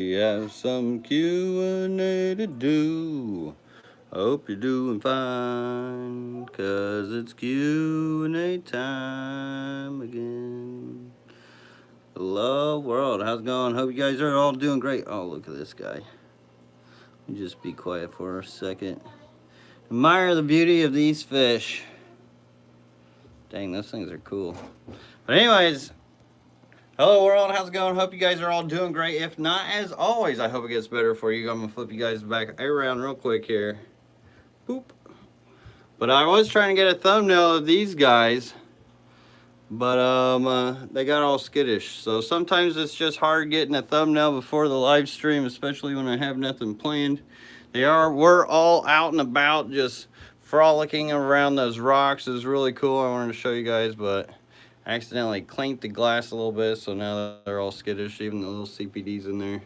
We have some Q&A to do. I hope you're doing fine, 'cause it's Q&A time again. Hello world, how's it going? Hope you guys are all doing great. Oh, look at this guy. Just be quiet for a second. Admire the beauty of these fish. Dang, those things are cool. But anyways, hello world, how's it going? Hope you guys are all doing great. If not, as always, I hope it gets better for you. I'm gonna flip you guys back around real quick here. Boop. But I was trying to get a thumbnail of these guys, but they got all skittish. So sometimes it's just hard getting a thumbnail before the live stream, especially when I have nothing planned. We're all out and about, just frolicking around those rocks. Is really cool. I wanted to show you guys, but I accidentally clanked the glass a little bit, so now they're all skittish, even the little CPDs in there.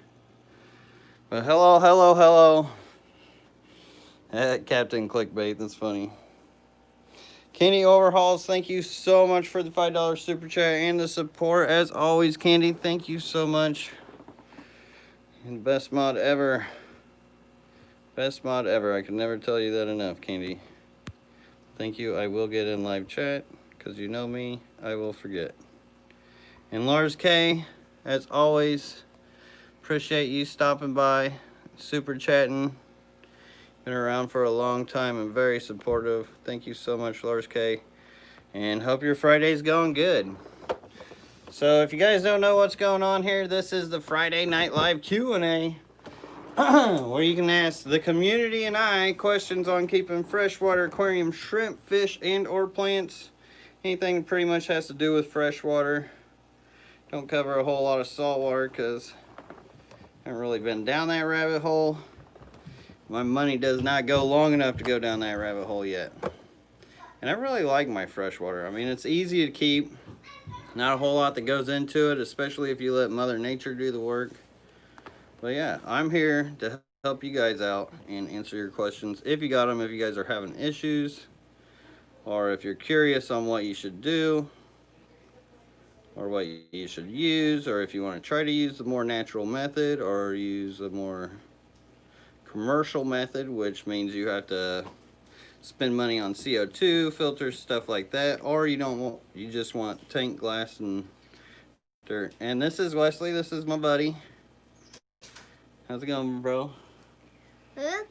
But hello, hello, hello. Captain Clickbait, that's funny. Candy Overhauls, thank you so much for the $5 super chat and the support. As always, Candy, thank you so much. And best mod ever. Best mod ever. I can never tell you that enough, Candy. Thank you. I will get in live chat, because you know me, I will forget. And Lars K, as always, appreciate you stopping by, super chatting. Been around for a long time and very supportive. Thank you so much, Lars K. And hope your Friday's going good. So if you guys don't know what's going on here, this is the Friday Night Live Q&A. Where you can ask the community and I questions on keeping freshwater aquarium shrimp, fish, and or plants. Anything pretty much has to do with freshwater. Don't cover a whole lot of saltwater because I haven't really been down that rabbit hole. My money does not go long enough to go down that rabbit hole yet. And I really like my freshwater. I mean, it's easy to keep. Not a whole lot that goes into it, especially if you let Mother Nature do the work. But yeah, I'm here to help you guys out and answer your questions if you got them, if you guys are having issues, or if you're curious on what you should do, or what you should use, or if you want to try to use the more natural method or use a more commercial method, which means you have to spend money on CO2 filters, stuff like that, or you just want tank glass and dirt. And this is Wesley. This is my buddy. How's it going, bro? Huh?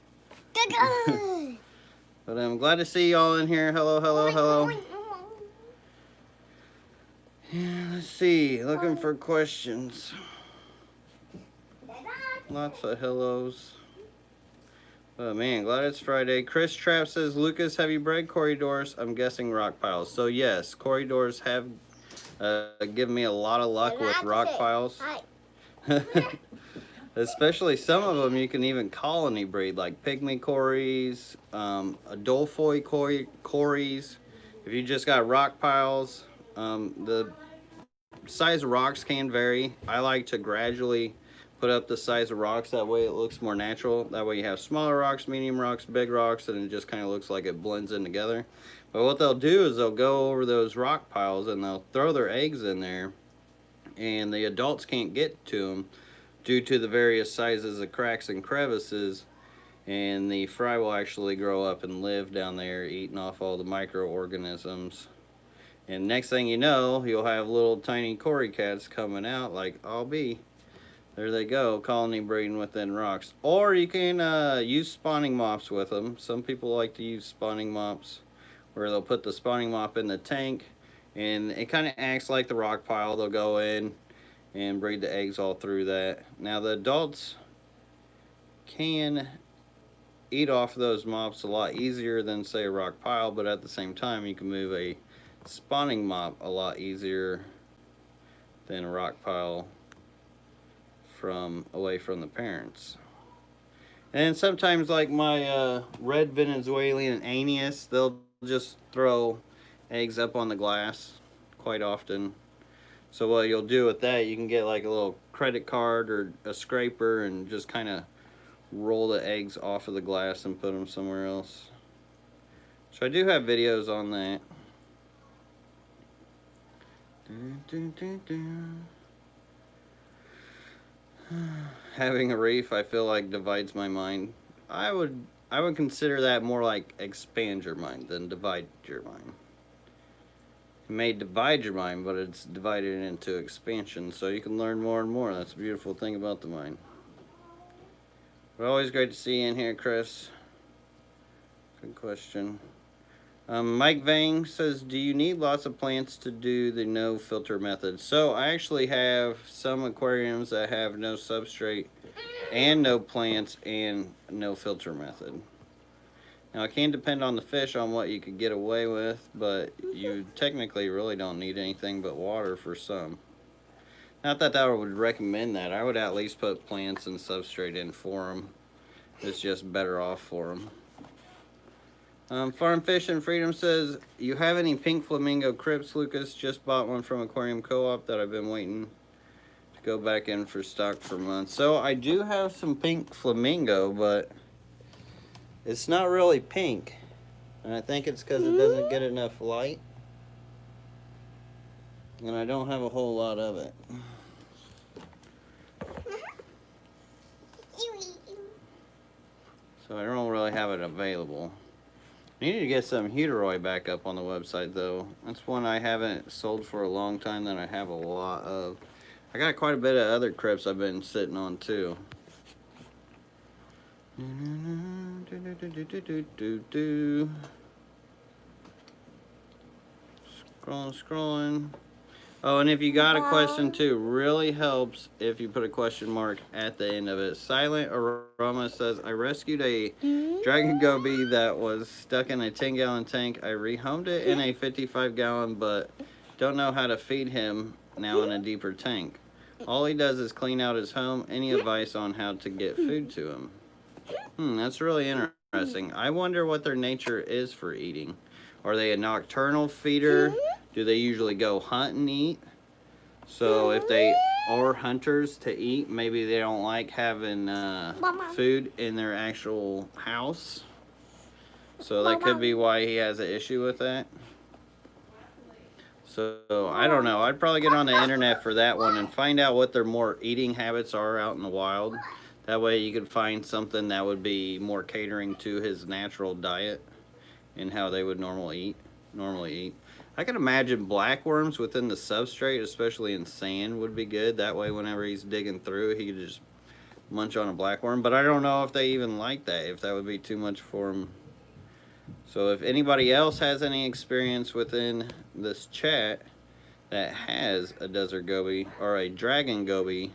But I'm glad to see y'all in here. Hello, hello, hello. Yeah, let's see. Looking for questions. Lots of hellos. Oh man, glad it's Friday. Chris Trapp says, Lucas, have you bred corridors? I'm guessing rock piles. So yes, corridors have given me a lot of luck with rock piles. Especially some of them you can even colony breed, like pygmy cories, Adolphoi cories. If you just got rock piles, the size of rocks can vary. I like to gradually put up the size of rocks, that way it looks more natural. That way you have smaller rocks, medium rocks, big rocks, and it just kind of looks like it blends in together. But what they'll do is they'll go over those rock piles and they'll throw their eggs in there, and the adults can't get to them due to the various sizes of cracks and crevices, and the fry will actually grow up and live down there, eating off all the microorganisms. And next thing you know, you'll have little tiny cory cats coming out like I'll be. There they go, colony breeding within rocks. Or you can use spawning mops with them. Some people like to use spawning mops where they'll put the spawning mop in the tank and it kind of acts like the rock pile. They'll go in and breed the eggs all through that. Now the adults can eat off those mops a lot easier than say a rock pile, but at the same time you can move a spawning mop a lot easier than a rock pile away from the parents. And sometimes, like my red Venezuelan Aeneas, they'll just throw eggs up on the glass quite often. So what you'll do with that, you can get like a little credit card or a scraper and just kind of roll the eggs off of the glass and put them somewhere else. So I do have videos on that. Having a reef, I feel like, divides my mind. I would consider that more like expand your mind than divide your mind. It may divide your mind, but it's divided into expansion, so you can learn more and more. That's a beautiful thing about the mind. But always great to see you in here, Chris. Good question. Mike Vang says, do you need lots of plants to do the no filter method? So I actually have some aquariums that have no substrate and no plants and no filter method. Now it can depend on the fish on what you could get away with, but you technically really don't need anything but water for some. Not that I would recommend that. I would at least put plants and substrate in for them. It's just better off for them. Farm Fish and Freedom says, you have any pink flamingo crypts, Lucas? Just bought one from Aquarium Co-op that I've been waiting to go back in for stock for months. So I do have some pink flamingo, but it's not really pink. And I think it's because it doesn't get enough light. And I don't have a whole lot of it. So I don't really have it available. I need to get some Heateroi back up on the website though. That's one I haven't sold for a long time that I have a lot of. I got quite a bit of other crypts I've been sitting on too. Scrolling. Oh, and if you got a question too, really helps if you put a question mark at the end of it. Silent Aroma says, I rescued a dragon goby that was stuck in a 10-gallon tank. I rehomed it in a 55-gallon, but don't know how to feed him now in a deeper tank. All he does is clean out his home. Any advice on how to get food to him? That's really interesting. I wonder what their nature is for eating. Are they a nocturnal feeder? Do they usually go hunt and eat? So if they are hunters to eat, maybe they don't like having food in their actual house. So that could be why he has an issue with that. So I don't know. I'd probably get on the internet for that one and find out what their more eating habits are out in the wild. That way you could find something that would be more catering to his natural diet and how they would normally eat. I can imagine blackworms within the substrate, especially in sand, would be good. That way whenever he's digging through, he could just munch on a blackworm. But I don't know if they even like that, if that would be too much for him. So if anybody else has any experience within this chat that has a desert goby or a dragon goby,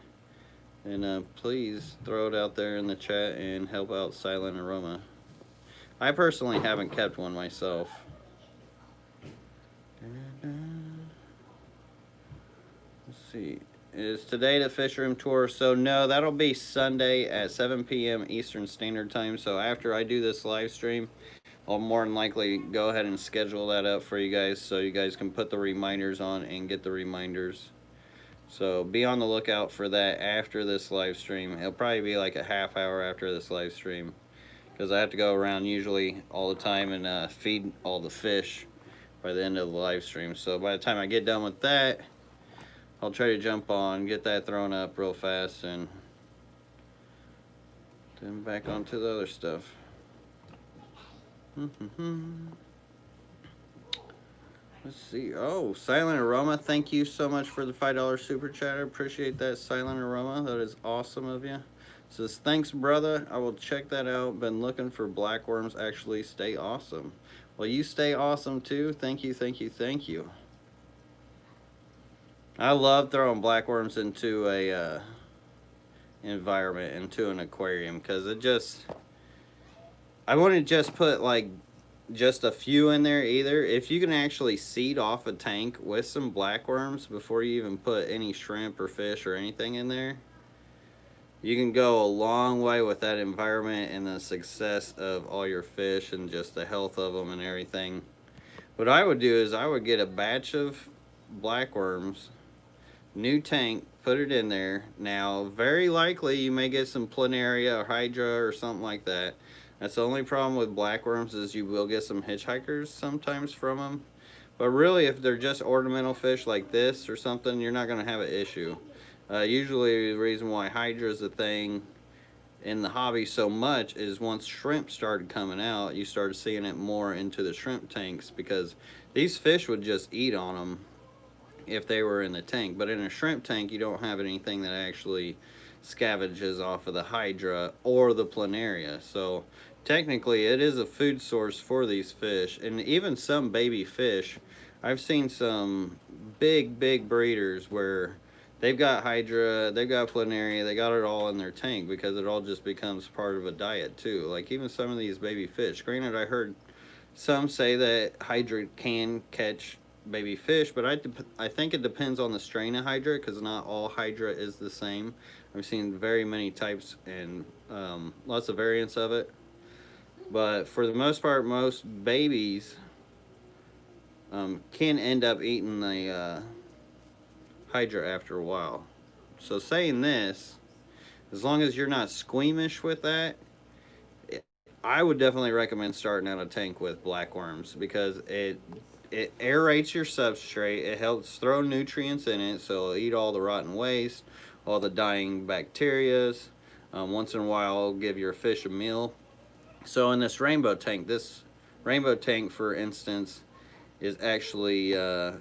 then please throw it out there in the chat and help out Silent Aroma. I personally haven't kept one myself. Let's see. Is today the fish room tour? So no, that'll be Sunday at 7 p.m. Eastern Standard Time. So after I do this live stream, I'll more than likely go ahead and schedule that up for you guys so you guys can put the reminders on and get the reminders. So be on the lookout for that after this live stream. It'll probably be like a half hour after this live stream, because I have to go around usually all the time and feed all the fish by the end of the live stream. So by the time I get done with that, I'll try to jump on, get that thrown up real fast, and then back onto the other stuff. Let's see. Oh, Silent Aroma, thank you so much for the $5 super chat. I appreciate that, Silent Aroma. That is awesome of you. Says, thanks, brother. I will check that out. Been looking for blackworms. Actually, stay awesome. Well, you stay awesome too. Thank you, thank you, thank you. I love throwing blackworms into a environment, into an aquarium, because it just, I wouldn't just put like just a few in there either. If you can actually seed off a tank with some blackworms before you even put any shrimp or fish or anything in there, you can go a long way with that environment and the success of all your fish and just the health of them and everything. What I would do is I would get a batch of blackworms, new tank, put it in there. Now, very likely you may get some planaria or hydra or something like that. That's the only problem with blackworms, is you will get some hitchhikers sometimes from them. But really, if they're just ornamental fish like this or something, you're not going to have an issue. Usually the reason why Hydra is a thing in the hobby so much is once shrimp started coming out, you started seeing it more into the shrimp tanks, because these fish would just eat on them if they were in the tank. But in a shrimp tank, you don't have anything that actually scavenges off of the Hydra or the planaria. So technically it is a food source for these fish. And even some baby fish, I've seen some big breeders where they've got Hydra, they've got planaria, they got it all in their tank, because it all just becomes part of a diet too. Like even some of these baby fish, granted I heard some say that Hydra can catch baby fish, but I think it depends on the strain of Hydra, because not all Hydra is the same. I've seen very many types and lots of variants of it, but for the most part, most babies can end up eating the Hydra after a while. So saying this, as long as you're not squeamish with that, I would definitely recommend starting out a tank with blackworms, because it aerates your substrate, it helps throw nutrients in it, so it'll eat all the rotten waste, all the dying bacterias. Once in a while, it'll give your fish a meal. So in this rainbow tank, for instance, is actually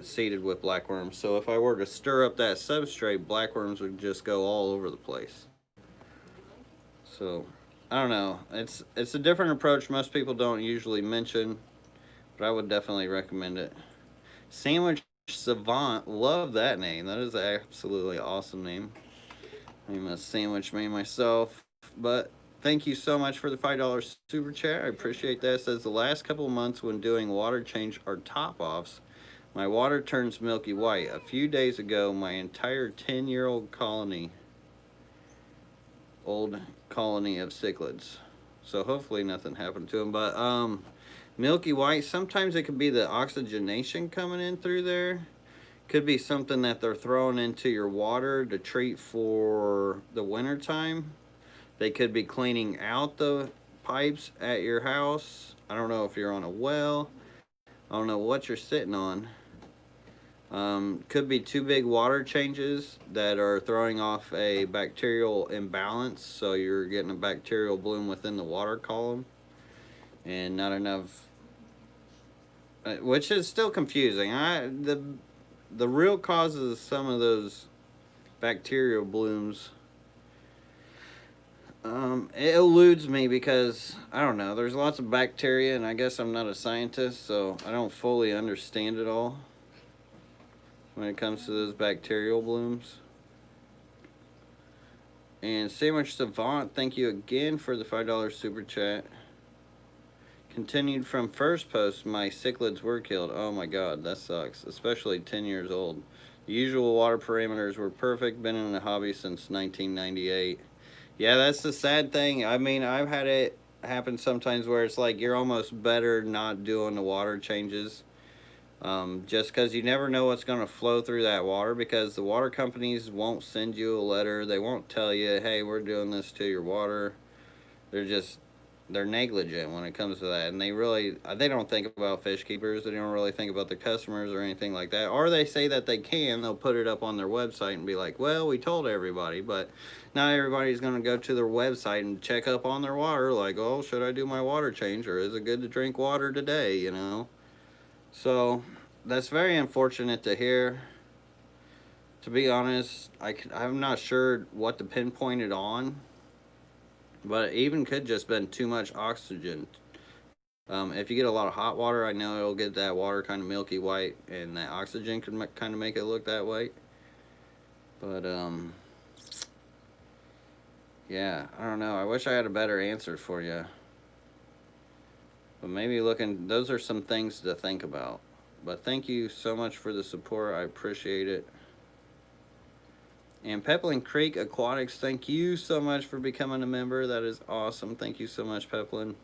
seeded with blackworms. So if I were to stir up that substrate, blackworms would just go all over the place. So I don't know. It's a different approach most people don't usually mention, but I would definitely recommend it. Sandwich Savant, love that name. That is an absolutely awesome name. I'm a sandwich man myself, but thank you so much for the $5 super chat. I appreciate that. It says the last couple of months when doing water change or top offs, my water turns milky white. A few days ago, my entire 10-year-old colony of cichlids. So hopefully nothing happened to them, but milky white, sometimes it could be the oxygenation coming in through there. Could be something that they're throwing into your water to treat for the winter time. They could be cleaning out the pipes at your house. I don't know if you're on a well. I don't know what you're sitting on. Could be two big water changes that are throwing off a bacterial imbalance, so you're getting a bacterial bloom within the water column and not enough, which is still confusing. The real causes of some of those bacterial blooms, it eludes me, because I don't know, there's lots of bacteria, and I guess I'm not a scientist, so I don't fully understand it all when it comes to those bacterial blooms. And Sandwich Savant, thank you again for the $5 super chat. Continued from first post, my cichlids were killed. Oh my god, that sucks, especially 10 years old. The usual water parameters were perfect, been in the hobby since 1998. Yeah, that's the sad thing. I mean, I've had it happen sometimes where it's like you're almost better not doing the water changes. Just because you never know what's going to flow through that water, because the water companies won't send you a letter. They won't tell you, hey, we're doing this to your water. They're negligent when it comes to that, and they don't think about fish keepers. They don't really think about the customers or anything like that. Or they say that they can. They'll put it up on their website and be like, well, we told everybody, but not everybody's going to go to their website and check up on their water like, oh, should I do my water change, or is it good to drink water today, you know? So that's very unfortunate to hear. To be honest, I'm not sure what to pinpoint it on, but it even could just been too much oxygen. If you get a lot of hot water, I know it'll get that water kind of milky white, and that oxygen can kind of make it look that way. But yeah, I don't know. I wish I had a better answer for you. But maybe those are some things to think about. But thank you so much for the support. I appreciate it. And Peplin Creek Aquatics, thank you so much for becoming a member. That is awesome. Thank you so much, Peplin.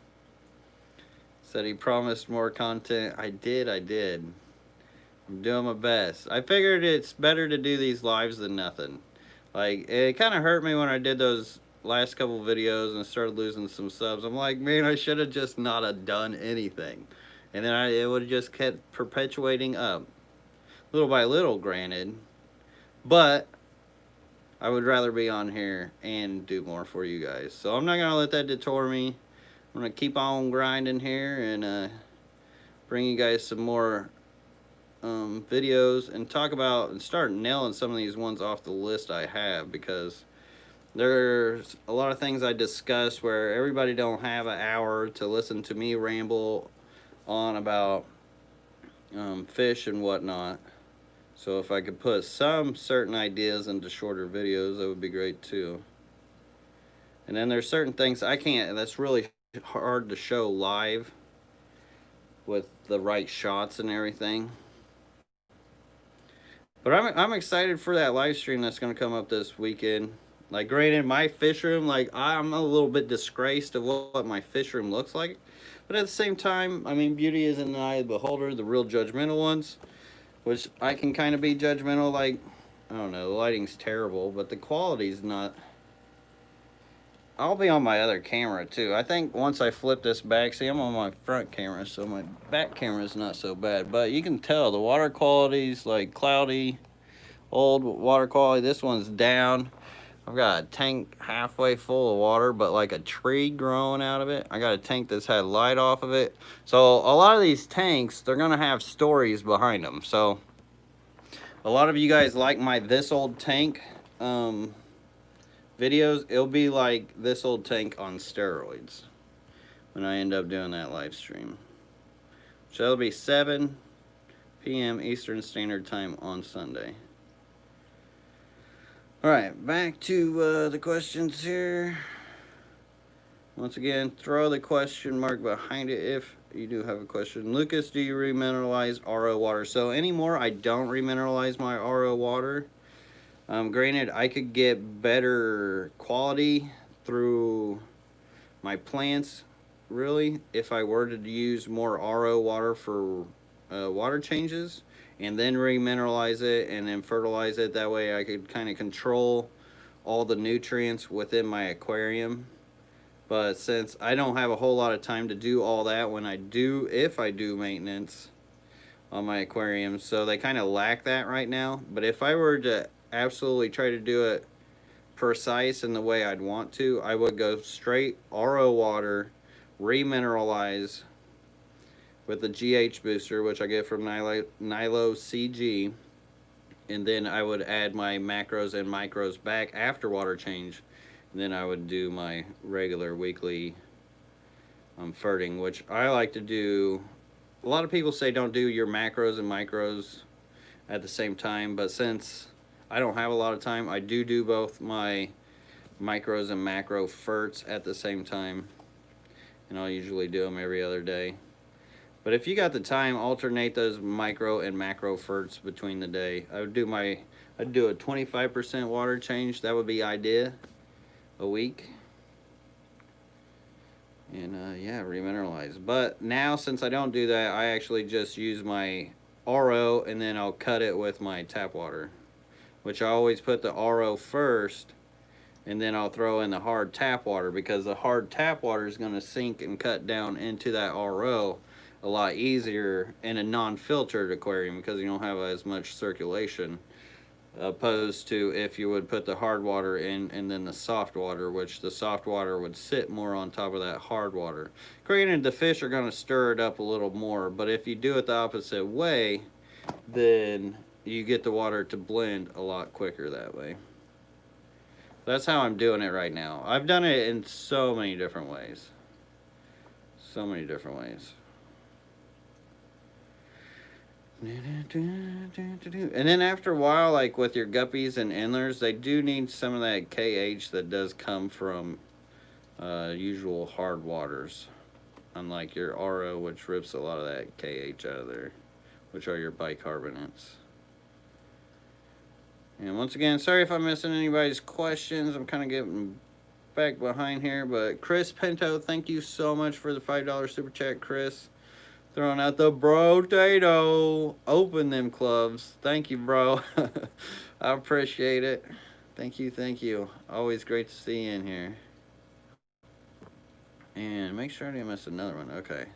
Said he promised more content. I did. I'm doing my best. I figured it's better to do these lives than nothing. Like, it kind of hurt me when I did those last couple videos and started losing some subs. I'm like, man, I should have just not have done anything. And then it would have just kept perpetuating up. Little by little, granted. But I would rather be on here and do more for you guys. So I'm not going to let that deter me. I'm going to keep on grinding here and bring you guys some more videos and talk about and start nailing some of these ones off the list I have, because there's a lot of things I discuss where everybody don't have an hour to listen to me ramble on about fish and whatnot. So if I could put some certain ideas into shorter videos, that would be great too. And then there's certain things I can't, that's really hard to show live with the right shots and everything. But I'm excited for that live stream that's going to come up this weekend. Like, granted, my fish room, like, I'm a little bit disgraced of what my fish room looks like. But at the same time, I mean, beauty is in the eye of the beholder, the real judgmental ones. Which I can kind of be judgmental, like, I don't know, the lighting's terrible, but the quality's not. I'll be on my other camera, too. I think once I flip this back, see, I'm on my front camera, so my back camera's not so bad. But you can tell the water quality's, like, cloudy, old water quality. This one's down. I've got a tank halfway full of water, but like a tree growing out of it. I got a tank that's had light off of it. So a lot of these tanks, they're going to have stories behind them. So a lot of you guys like my This Old Tank videos. It'll be like This Old Tank on steroids when I end up doing that live stream. So it'll be 7 p.m. Eastern Standard Time on Sunday. Alright, back to the questions here. Once again, throw the question mark behind it if you do have a question. Lucas, do you remineralize RO water? So anymore, I don't remineralize my RO water. Granted, I could get better quality through my plants, really, if I were to use more RO water for water changes, and then remineralize it and then fertilize it. That way I could kind of control all the nutrients within my aquarium. But since I don't have a whole lot of time to do all that when I do, if I do maintenance on my aquariums, so they kind of lack that right now. But if I were to absolutely try to do it precise in the way I'd want to, I would go straight RO water, remineralize with the GH booster, which I get from Nilo CG, and then I would add my macros and micros back after water change, and then I would do my regular weekly ferting, which I like to do. A lot of people say don't do your macros and micros at the same time, but since I don't have a lot of time, I do both my micros and macro ferts at the same time, and I'll usually do them every other day. But if you got the time, alternate those micro and macro ferts between the day. I'd do a 25% water change. That would be idea a week. And yeah, remineralize. But now, since I don't do that, I actually just use my RO and then I'll cut it with my tap water, which I always put the RO first, and then I'll throw in the hard tap water, because the hard tap water is going to sink and cut down into that RO a lot easier in a non-filtered aquarium, because you don't have as much circulation, opposed to if you would put the hard water in and then the soft water, which the soft water would sit more on top of that hard water. Granted, the fish are going to stir it up a little more, but if you do it the opposite way, then you get the water to blend a lot quicker that way. That's how I'm doing it right now. I've done it in so many different ways. So many different ways. And then after a while, like with your guppies and endlers, they do need some of that KH that does come from usual hard waters, unlike your RO, which rips a lot of that KH out of there, which are your bicarbonates. And once again, sorry if I'm missing anybody's questions. I'm kind of getting back behind here, but Chris Pinto, thank you so much for the $5 super chat, Chris. Throwing out the bro-tato. Open them clubs. Thank you, bro. I appreciate it. Thank you, thank you. Always great to see you in here. And make sure I didn't miss another one. Okay.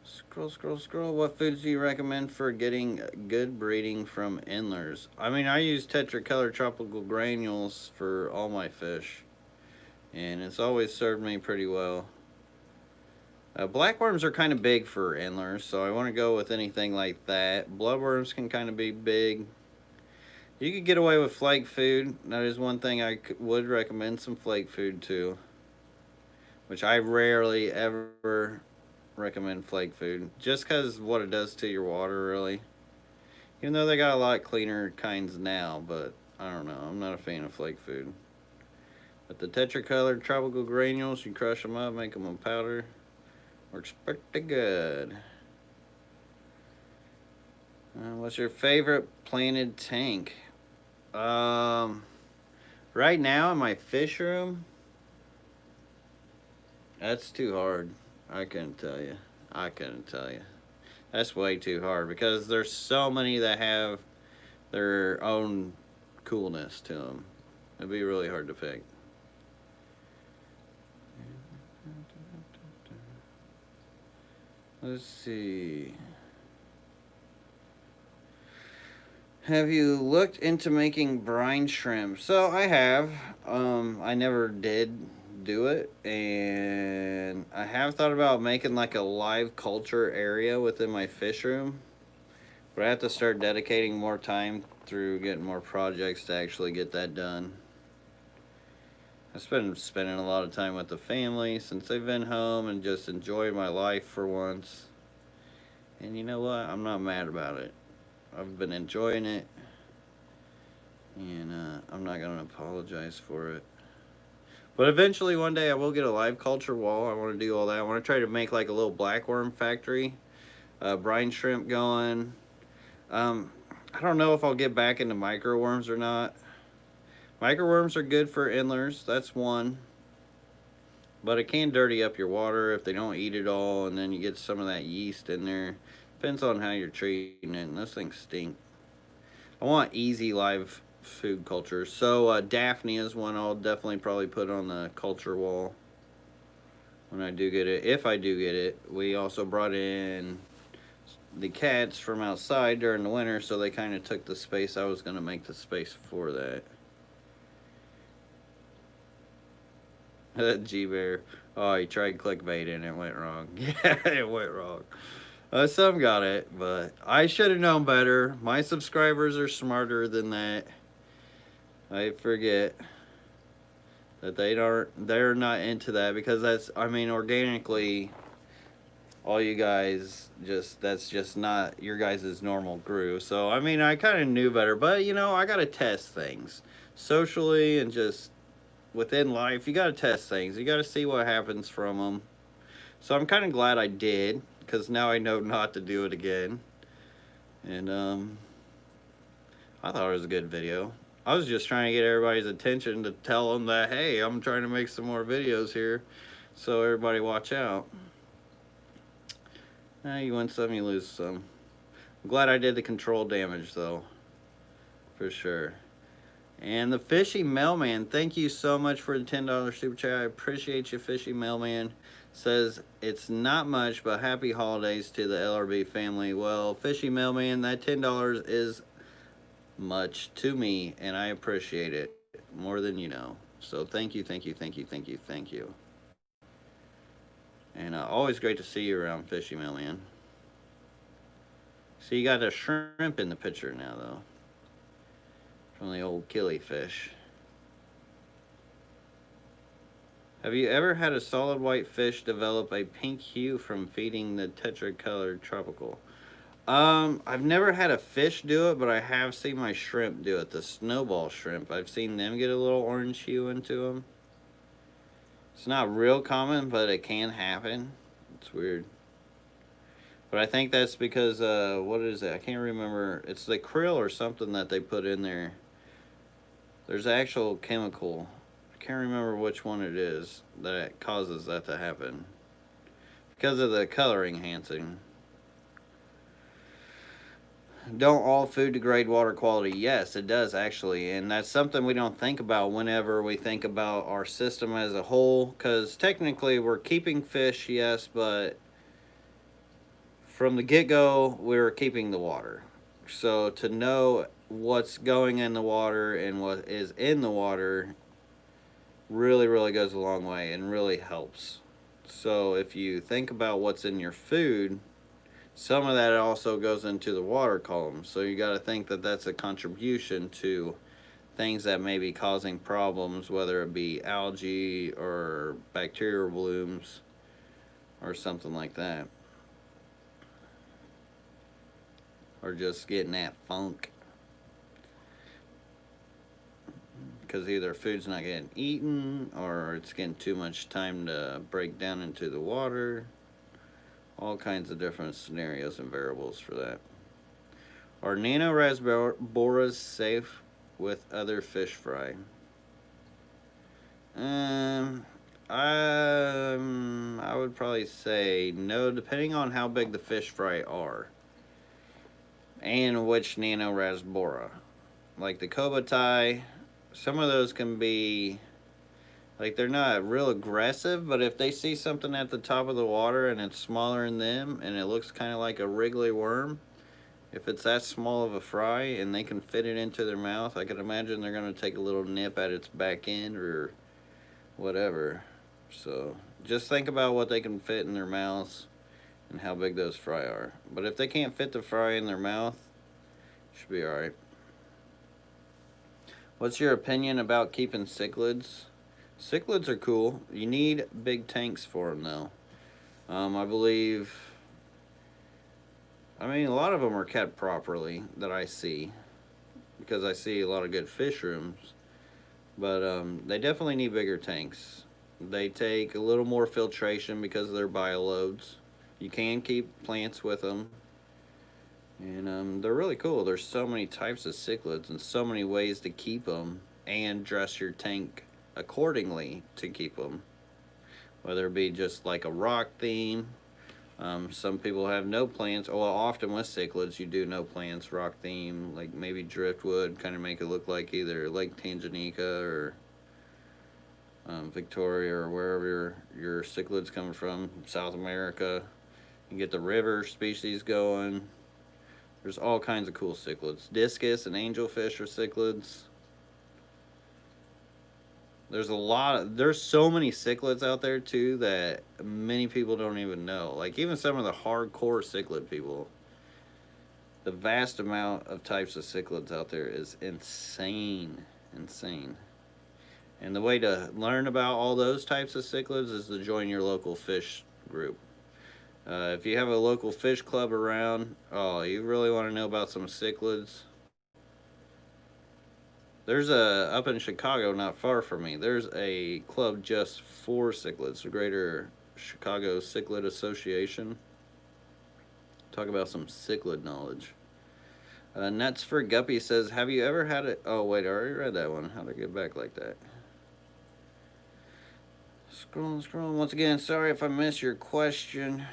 Scroll. What foods do you recommend for getting good breeding from Endlers? I mean, I use Tetra Color Tropical Granules for all my fish, and it's always served me pretty well. Blackworms are kind of big for Endlers, so I want to go with anything like that. Bloodworms can kind of be big. You could get away with flake food. That is one thing I would recommend, some flake food too. Which I rarely ever recommend flake food. Just because what it does to your water, really. Even though they got a lot cleaner kinds now, but I don't know. I'm not a fan of flake food. But the tetracolored tropical granules, you crush them up, make them a powder. Works pretty good. What's your favorite planted tank? Right now in my fish room, that's too hard. I couldn't tell you. That's way too hard because there's so many that have their own coolness to them. It'd be really hard to pick. Let's see. Have you looked into making brine shrimp? So I have. I never did do it, and I have thought about making like a live culture area within my fish room, but I have to start dedicating more time through getting more projects to actually get that done. I've been spending a lot of time with the family since they've been home and just enjoying my life for once, and you know what, I'm not mad about it. I've been enjoying it, and I'm not going to apologize for it. But eventually one day I will get a live culture wall. I want to do all that. I want to try to make like a little blackworm factory, brine shrimp going. I don't know if I'll get back into microworms or not. Microworms are good for Endlers, that's one. But it can dirty up your water if they don't eat it all, and then you get some of that yeast in there. Depends on how you're treating it, and those things stink. I want easy live food culture. So Daphne is one I'll definitely probably put on the culture wall when I do get it, if I do get it. We also brought in the cats from outside during the winter, so they kind of took the space. I was going to make the space for that. G-Bear. Oh, he tried clickbait and it went wrong. Yeah, it went wrong. Some got it, but I should have known better. My subscribers are smarter than that. I forget that they're not into that, because that's, I mean, organically, all you guys that's just not your guys' normal groove. So I mean, I kind of knew better, but you know, I gotta test things socially and just within life. You gotta test things. You gotta see what happens from them. So I'm kind of glad I did, because now I know not to do it again. And I thought it was a good video. I was just trying to get everybody's attention to tell them that, hey, I'm trying to make some more videos here, so everybody watch out. You win some, you lose some. I'm glad I did the control damage though, for sure. And the Fishy Mailman, thank you so much for the $10 super chat. I appreciate you, Fishy Mailman. Says, it's not much, but happy holidays to the LRB family. Well, Fishy Mailman, that $10 is much to me, and I appreciate it more than you know. So thank you. And always great to see you around, Fishy Mailman. So you got a shrimp in the picture now, though, from the old killifish. Have you ever had a solid white fish develop a pink hue from feeding the tetracolored tropical? I've never had a fish do it, but I have seen my shrimp do it. The snowball shrimp, I've seen them get a little orange hue into them. It's not real common, but it can happen. It's weird. But I think that's because, what is it? I can't remember. It's the krill or something that they put in there. There's actual chemical. I can't remember which one it is that causes that to happen. Because of the color enhancing. Don't all food degrade water quality? Yes, it does actually, and that's something we don't think about whenever we think about our system as a whole, because technically we're keeping fish, yes, but from the get-go, we're keeping the water. So to know what's going in the water and what is in the water really, really goes a long way and really helps. So if you think about what's in your food, some of that also goes into the water column. So you got to think that that's a contribution to things that may be causing problems, whether it be algae or bacterial blooms or something like that. Or just getting that funk. Because either food's not getting eaten or it's getting too much time to break down into the water. All kinds of different scenarios and variables for that. Are nano Boras safe with other fish fry? I would probably say no, depending on how big the fish fry are and which nano rasbora. Like the kobatai, some of those can be, like, they're not real aggressive, but if they see something at the top of the water and it's smaller than them and it looks kind of like a wriggly worm, if it's that small of a fry and they can fit it into their mouth, I can imagine they're going to take a little nip at its back end or whatever. So just think about what they can fit in their mouths and how big those fry are. But if they can't fit the fry in their mouth, it should be alright. What's your opinion about keeping cichlids? Cichlids are cool. You need big tanks for them, though. I believe, a lot of them are kept properly that I see, because I see a lot of good fish rooms, but they definitely need bigger tanks. They take a little more filtration because of their bioloads. You can keep plants with them, and they're really cool. There's so many types of cichlids and so many ways to keep them and dress your tank accordingly to keep them, whether it be just like a rock theme. Some people have no plants. Well, often with cichlids you do no plants, rock theme, like maybe driftwood, kind of make it look like either Lake Tanganyika or Victoria or wherever your cichlids come from, South America. You get the river species going. There's all kinds of cool cichlids. Discus and angelfish are cichlids. There's so many cichlids out there too that many people don't even know. Like even some of the hardcore cichlid people, the vast amount of types of cichlids out there is insane. And the way to learn about all those types of cichlids is to join your local fish group. If you have a local fish club around, you really want to know about some cichlids, there's up in Chicago, not far from me, there's a club just for cichlids, the Greater Chicago Cichlid Association. Talk about some cichlid knowledge. Nuts for Guppy says, have you ever had it? Oh, wait, I already read that one. How'd I get back like that? Scrolling. Once again, sorry if I missed your question.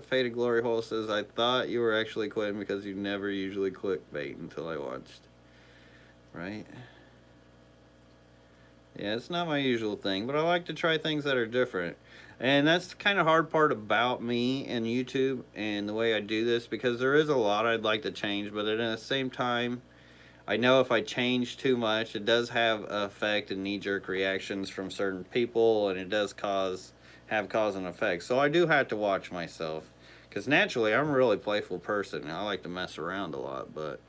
Faded Glory Hole says, I thought you were actually quitting because you never usually clickbait until I watched. Right? Yeah, it's not my usual thing, but I like to try things that are different. And that's the kind of hard part about me and YouTube and the way I do this, because there is a lot I'd like to change, but at the same time, I know if I change too much, it does have effect and knee-jerk reactions from certain people, and it does have cause and effect. So I do have to watch myself, because naturally I'm a really playful person and I like to mess around a lot, but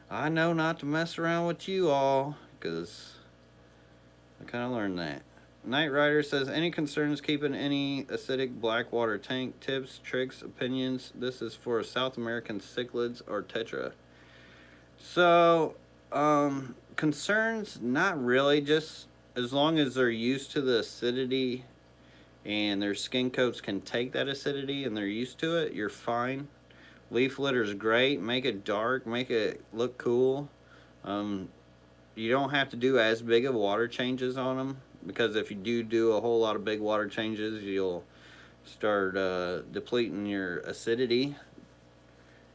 I know not to mess around with you all, because I kind of learned that. Knight Rider says, any concerns keeping any acidic black water tank? Tips, tricks, opinions? This is for South American cichlids or Tetra. So concerns, not really, just as long as they're used to the acidity and their skin coats can take that acidity and they're used to it, you're fine. Leaf litter is great. Make it dark, make it look cool. You don't have to do as big of water changes on them, because if you do a whole lot of big water changes, you'll start depleting your acidity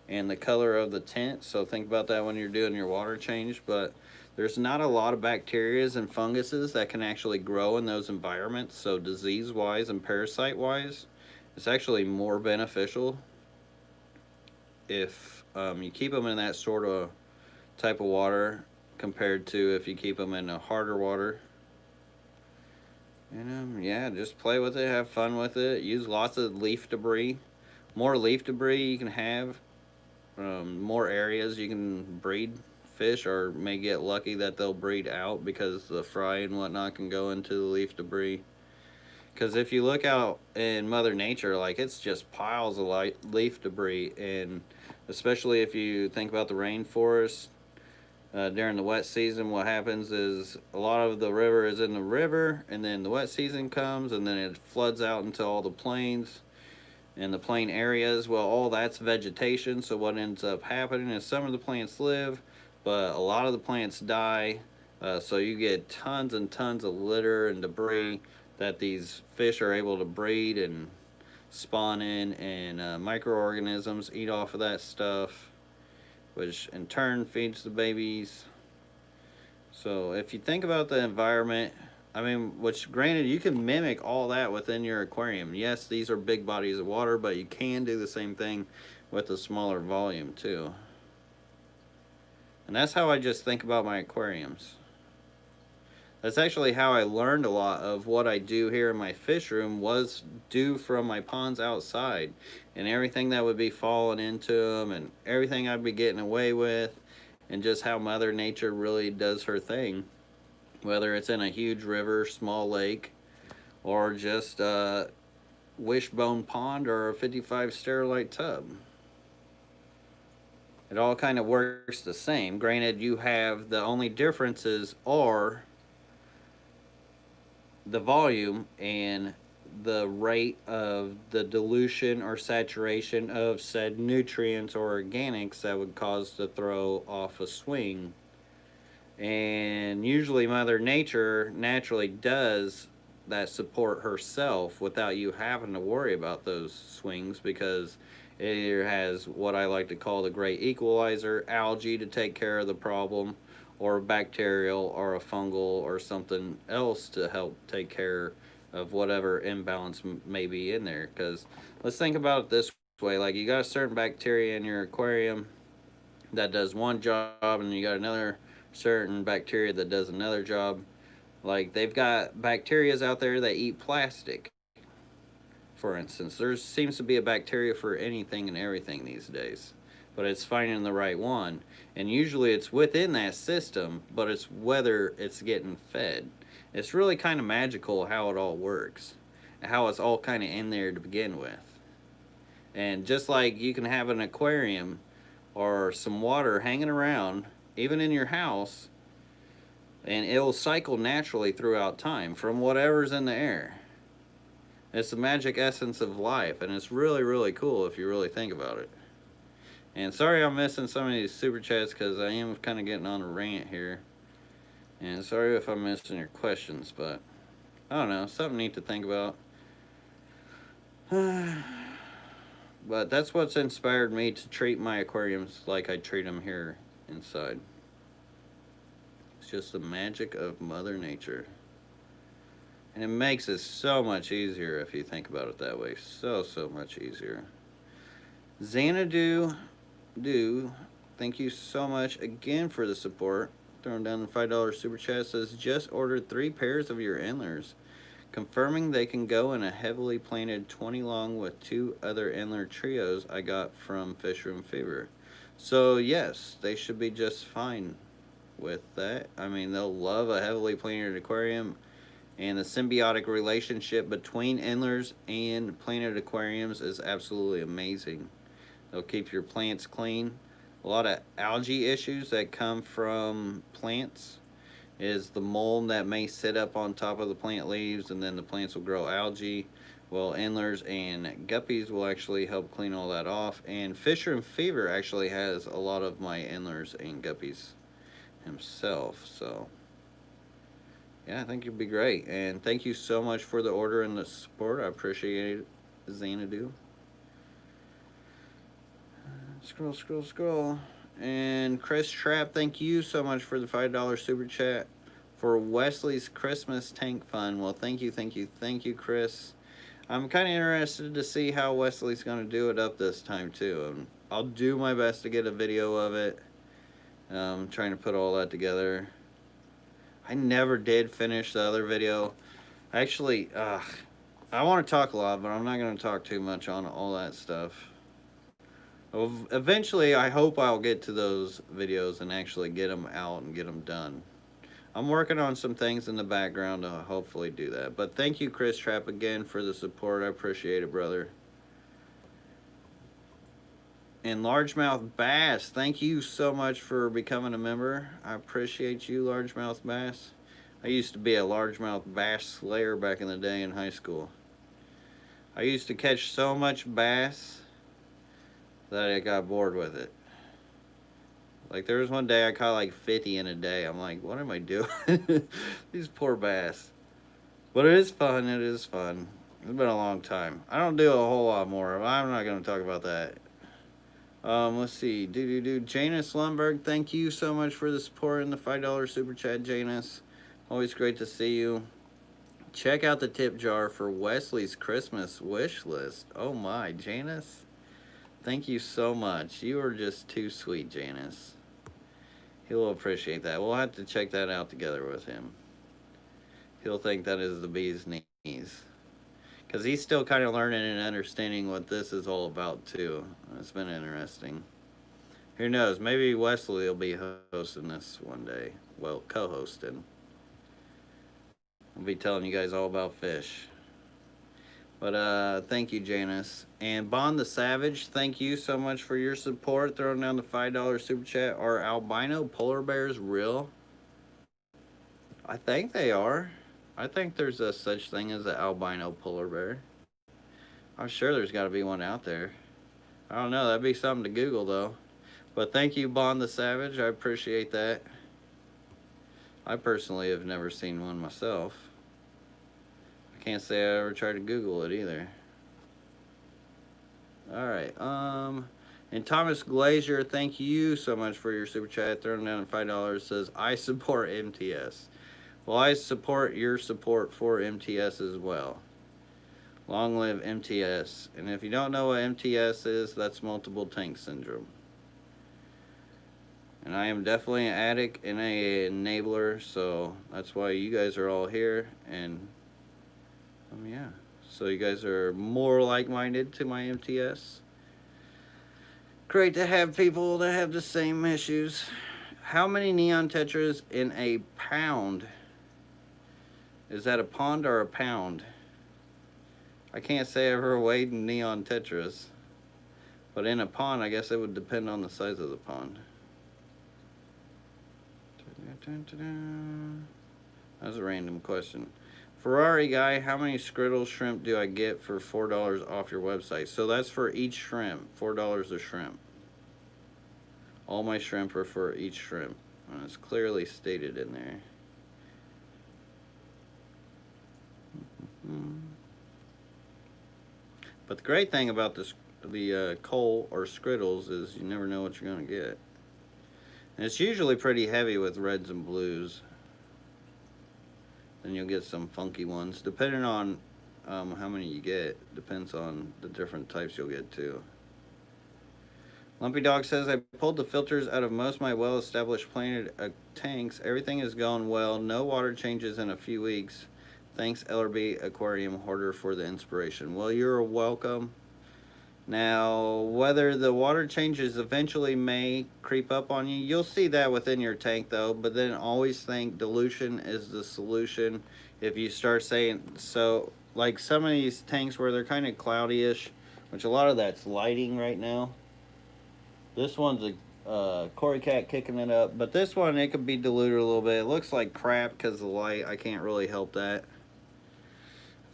and the color of the tint. So think about that when you're doing your water change. But there's not a lot of bacteria and funguses that can actually grow in those environments. So disease-wise and parasite-wise, it's actually more beneficial if you keep them in that sort of type of water compared to if you keep them in a harder water. And yeah, just play with it, have fun with it. Use lots of leaf debris. More leaf debris you can have, more areas you can breed fish, or may get lucky that they'll breed out because the fry and whatnot can go into the leaf debris. Because if you look out in Mother Nature, like, it's just piles of leaf debris, and especially if you think about the rainforest, during the wet season, what happens is a lot of the river is in the river, and then the wet season comes, and then it floods out into all the plains and the plain areas. Well, all that's vegetation, so what ends up happening is some of the plants live, but a lot of the plants die, so you get tons and tons of litter and debris that these fish are able to breed and spawn in, and microorganisms eat off of that stuff, which in turn feeds the babies. So if you think about the environment, I mean, which granted you can mimic all that within your aquarium. Yes, these are big bodies of water, but you can do the same thing with a smaller volume too. And that's how I just think about my aquariums. That's actually how I learned a lot of what I do here in my fish room was due from my ponds outside, and everything that would be falling into them and everything I'd be getting away with, and just how Mother Nature really does her thing, whether it's in a huge river, small lake, or just a wishbone pond or a 55 sterilite tub. It all kind of works the same. Granted, you have the only differences are the volume and the rate of the dilution or saturation of said nutrients or organics that would cause to throw off a swing. And usually Mother Nature naturally does that support herself without you having to worry about those swings, because it either has what I like to call the great equalizer, algae, to take care of the problem, or bacterial or a fungal or something else to help take care of whatever imbalance may be in there. Because let's think about it this way, like, you got a certain bacteria in your aquarium that does one job, and you got another certain bacteria that does another job. Like, they've got bacterias out there that eat plastic, for instance. There seems to be a bacteria for anything and everything these days, but it's finding the right one. And usually it's within that system, but it's whether it's getting fed. It's really kind of magical how it all works, how it's all kind of in there to begin with. And just like you can have an aquarium or some water hanging around, even in your house, and it'll cycle naturally throughout time from whatever's in the air. It's the magic essence of life, and it's really, really cool if you really think about it. And sorry I'm missing some of these super chats, because I am kind of getting on a rant here. And sorry if I'm missing your questions, but I don't know, something neat to think about. But that's what's inspired me to treat my aquariums like I treat them here inside. It's just the magic of Mother Nature. And it makes it so much easier if you think about it that way. So much easier. Xanadu, thank you so much again for the support. Throwing down the $5 super chat. Says, just ordered 3 pairs of your Endlers, confirming they can go in a heavily planted 20 long with 2 other Endler trios I got from Fish Room Fever. So yes, they should be just fine with that. I mean, they'll love a heavily planted aquarium, and the symbiotic relationship between Endlers and planted aquariums is absolutely amazing. They'll keep your plants clean. A lot of algae issues that come from plants is the mold that may sit up on top of the plant leaves, and then the plants will grow algae. Well, Endlers and Guppies will actually help clean all that off. And Fish Room Fever actually has a lot of my Endlers and Guppies himself. So yeah, I think you'll be great. And thank you so much for the order and the support. I appreciate it, Xanadu. Scroll. And Chris Trapp, thank you so much for the $5 super chat for Wesley's Christmas tank fund. Well, thank you, Chris. I'm kind of interested to see how Wesley's going to do it up this time, too. I'll do my best to get a video of it. Trying to put all that together. I never did finish the other video. Actually, I want to talk a lot, but I'm not going to talk too much on all that stuff. Eventually, I hope I'll get to those videos and actually get them out and get them done. I'm working on some things in the background to hopefully do that. But thank you, Chris Trapp, again for the support. I appreciate it, brother. And Largemouth Bass, thank you so much for becoming a member. I appreciate you, Largemouth Bass. I used to be a largemouth bass slayer back in the day in high school. I used to catch so much bass that I got bored with it. Like, there was one day I caught like 50 in a day. I'm like, what am I doing? These poor bass. But it is fun. It is fun. It's been a long time. I don't do a whole lot more. I'm not going to talk about that. Let's see. Janus Lundberg, thank you so much for the support and the $5 super chat, Janus. Always great to see you. Check out the tip jar for Wesley's Christmas wish list. Oh my, Janus. Thank you so much. You are just too sweet, Janus. He'll appreciate that. We'll have to check that out together with him. He'll think that is the bee's knees. Because he's still kind of learning and understanding what this is all about, too. It's been interesting. Who knows? Maybe Wesley will be hosting this one day. Well, co-hosting. I'll be telling you guys all about fish. But thank you, Janice. And Bond the Savage, thank you so much for your support. Throwing down the $5 super chat. Are albino polar bears real? I think they are. I think there's a such thing as an albino polar bear. I'm sure there's got to be one out there. I don't know. That'd be something to Google, though. But thank you, Bond the Savage. I appreciate that. I personally have never seen one myself. I can't say I ever tried to Google it either. Alright, and Thomas Glazier, thank you so much for your super chat. Throwing down $5, says, I support MTS. Well, I support your support for MTS as well. Long live MTS. And if you don't know what MTS is, that's multiple tank syndrome. And I am definitely an addict and an enabler, so that's why you guys are all here. And yeah, so you guys are more like-minded to my MTS. Great to have people that have the same issues. How many neon tetras in a pound? Is that a pond or a pound? I can't say I've ever weighed neon tetras. But in a pond, I guess it would depend on the size of the pond. That was a random question. Ferrari guy, how many Skriddle shrimp do I get for $4 off your website? So that's for each shrimp, $4 a shrimp. All my shrimp are for each shrimp. And it's clearly stated in there. But the great thing about the coal or Skriddles is you never know what you're going to get. And it's usually pretty heavy with reds and blues. Then you'll get some funky ones, depending on how many you get. Depends on the different types you'll get too. Lumpy Dog says, I pulled the filters out of most of my well-established planted tanks. Everything is going well. No water changes in a few weeks. Thanks, LRB Aquarium Hoarder, for the inspiration. Well, you're welcome. Now, whether the water changes eventually may creep up on you, you'll see that within your tank, though. But then always think dilution is the solution. If you start saying, so, like some of these tanks where they're kind of cloudy-ish, which a lot of that's lighting right now. This one's a Cory Cat kicking it up. But this one, it could be diluted a little bit. It looks like crap because of the light. I can't really help that.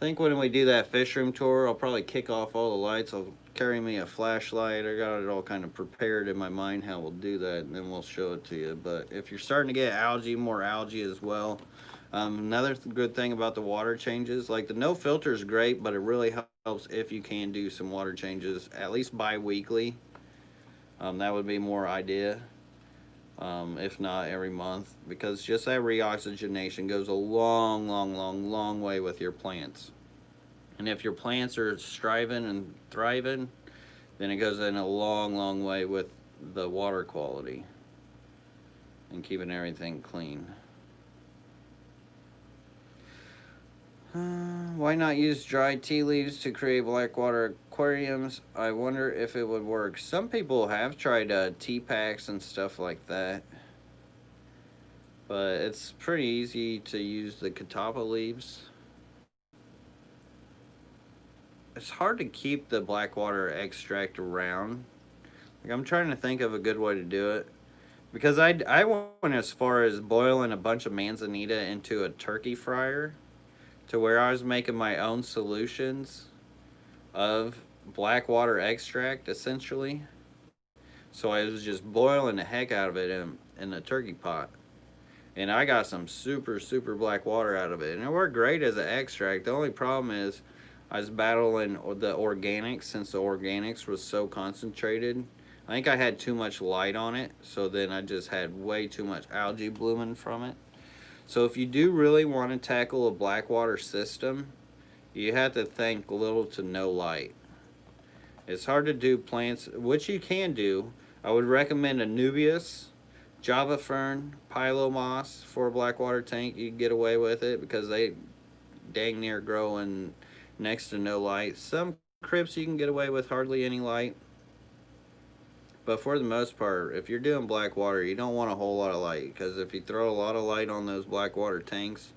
I think when we do that fish room tour, I'll probably kick off all the lights. I'll carry me a flashlight. I got it all kind of prepared in my mind how we'll do that, and then we'll show it to you. But if you're starting to get algae, more algae as well. Another good thing about the water changes, like the no filter is great, but it really helps if you can do some water changes, at least bi-weekly. That would be more idea. If not every month, because just that reoxygenation goes a long way with your plants. And if your plants are striving and thriving, then it goes in a long way with the water quality and keeping everything clean. Why not use dried tea leaves to create blackwater aquariums? I wonder if it would work. Some people have tried tea packs and stuff like that, but it's pretty easy to use the catappa leaves. It's hard to keep the blackwater extract around. Like, I'm trying to think of a good way to do it, because I went as far as boiling a bunch of manzanita into a turkey fryer, to where I was making my own solutions of blackwater extract, essentially. So I was just boiling the heck out of it in a turkey pot. And I got some super black water out of it. And it worked great as an extract. The only problem is I was battling the organics, since the organics was so concentrated. I think I had too much light on it, so then I just had way too much algae blooming from it. So if you do really want to tackle a blackwater system, you have to think little to no light. It's hard to do plants, which you can do. I would recommend Anubias, Java Fern, Pilo Moss for a blackwater tank. You can get away with it because they dang near grow in next to no light. Some crypts you can get away with hardly any light. But for the most part, if you're doing blackwater, you don't want a whole lot of light, because if you throw a lot of light on those blackwater tanks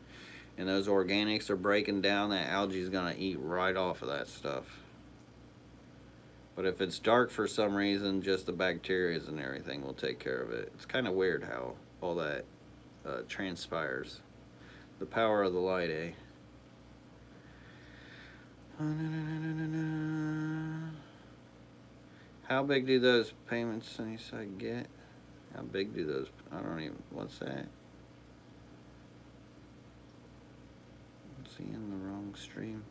and those organics are breaking down, that algae is going to eat right off of that stuff. But if it's dark for some reason, just the bacteria and everything will take care of it. It's kind of weird how all that transpires. The power of the light, eh? How big do those payments Sunnyside get? How big do those, I don't even, what's that? Let's see, in the wrong stream.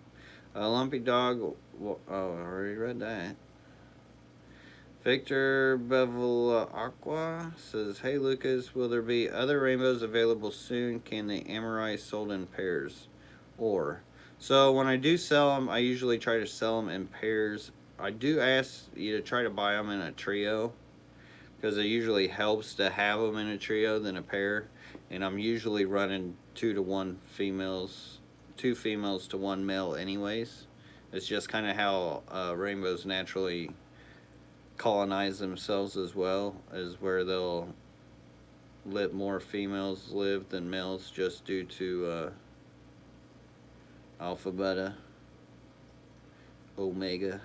Lumpy Dog, oh, I already read that. Victor Bevel Aqua says, hey Lucas, will there be other rainbows available soon? Can the Amorite sold in pairs? Or, so when I do sell them, I usually try to sell them in pairs. I do ask you to try to buy them in a trio, because it usually helps to have them in a trio than a pair. And I'm usually running 2 to 1 females, 2 females to 1 male anyways. It's just kind of how rainbows naturally colonize themselves, as well as where they'll let more females live than males, just due to alpha, beta, omega.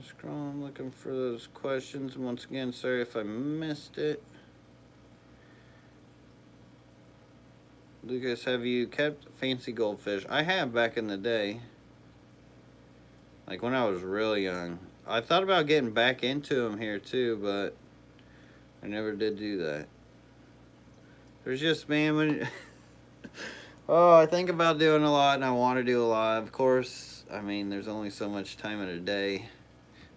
Scroll, I'm looking for those questions. Once again, sorry if I missed it. Lucas, have you kept fancy goldfish? I have, back in the day. Like when I was really young. I thought about getting back into them here too, but I never did do that. There's just, man, when oh, I think about doing a lot and I want to do a lot. Of course, I mean, there's only so much time in a day.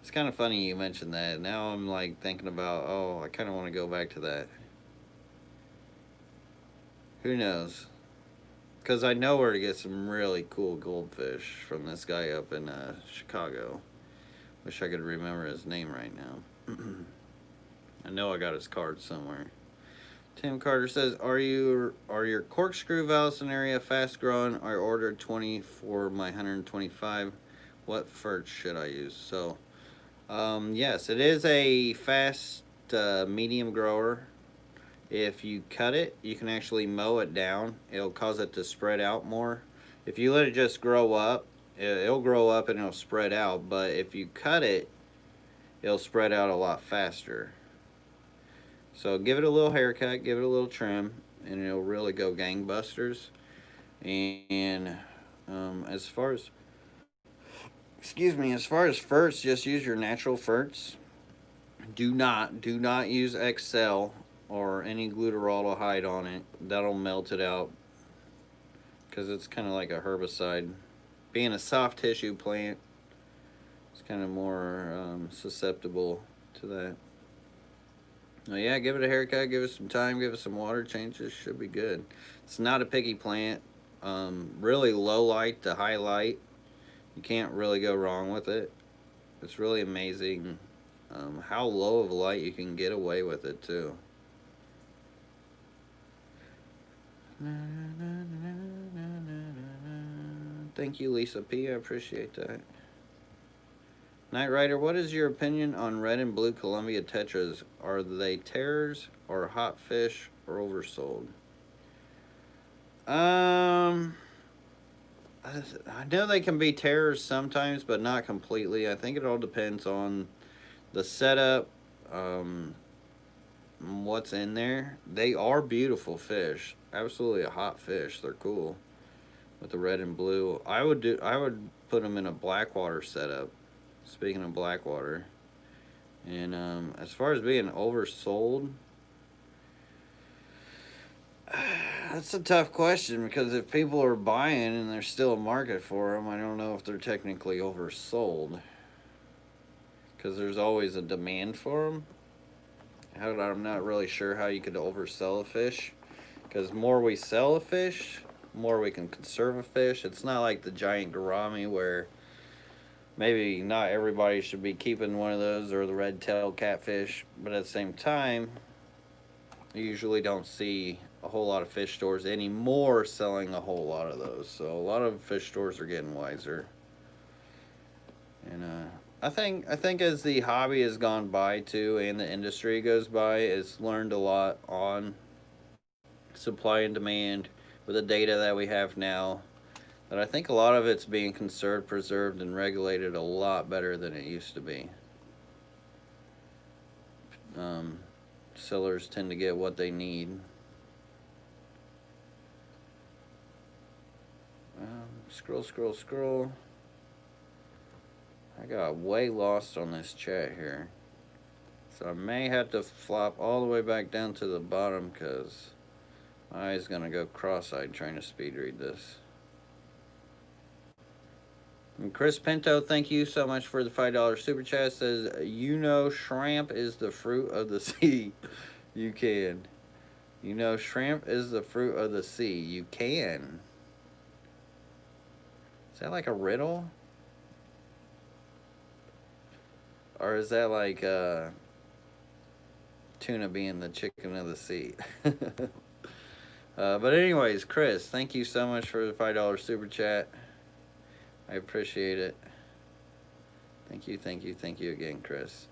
It's kind of funny you mentioned that. Now I'm like thinking about, oh, I kind of want to go back to that. Who knows? Because I know where to get some really cool goldfish from this guy up in Chicago. Wish I could remember his name right now. I know I got his card somewhere. Tim Carter says, are your corkscrew valves in area fast growing? I ordered 20 for my 125. What ferts should I use? So, yes, it is a fast medium grower. If you cut it, you can actually mow it down. It'll cause it to spread out more. If you let it just grow up, it'll grow up and it'll spread out. But if you cut it, it'll spread out a lot faster. So give it a little haircut, give it a little trim, and it'll really go gangbusters. And as far as, as far as ferts, just use your natural ferts. Do not use Excel or any glutaraldehyde on it. That'll melt it out because it's kind of like a herbicide. Being a soft tissue plant, it's kind of more susceptible to that. Oh yeah, give it a haircut, give it some time, give it some water changes, should be good. It's not a picky plant. Really low light to high light. You can't really go wrong with it. It's really amazing how low of light you can get away with it too. Thank you, Lisa P. I appreciate that. Knight Rider, what is your opinion on red and blue Columbia Tetras? Are they terrors or hot fish or oversold? I know they can be terrors sometimes, but not completely. I think it all depends on the setup, what's in there. They are beautiful fish. Absolutely a hot fish. They're cool with the red and blue. I would put them in a blackwater setup. Speaking of blackwater, and as far as being oversold, that's a tough question, because if people are buying and there's still a market for them, I don't know if they're technically oversold, because there's always a demand for them. I'm not really sure how you could oversell a fish, because more we sell a fish, more we can conserve a fish. It's not like the giant gourami where maybe not everybody should be keeping one of those, or the red-tailed catfish, but at the same time, you usually don't see a whole lot of fish stores anymore selling a whole lot of those. So a lot of fish stores are getting wiser. And I think as the hobby has gone by too, and the industry goes by, it's learned a lot on supply and demand with the data that we have now. But I think a lot of it's being conserved, preserved, and regulated a lot better than it used to be. Sellers tend to get what they need. Scroll. I got way lost on this chat here. So I may have to flop all the way back down to the bottom, because my eye's going to go cross-eyed trying to speed read this. And Chris Pinto, thank you so much for the $5 super chat. Says, you know shrimp is the fruit of the sea. You can. You know shrimp is the fruit of the sea. You can. Is that like a riddle? Or is that like tuna being the chicken of the sea? But anyways, Chris, thank you so much for the $5 super chat. I appreciate it. Thank you again, Chris.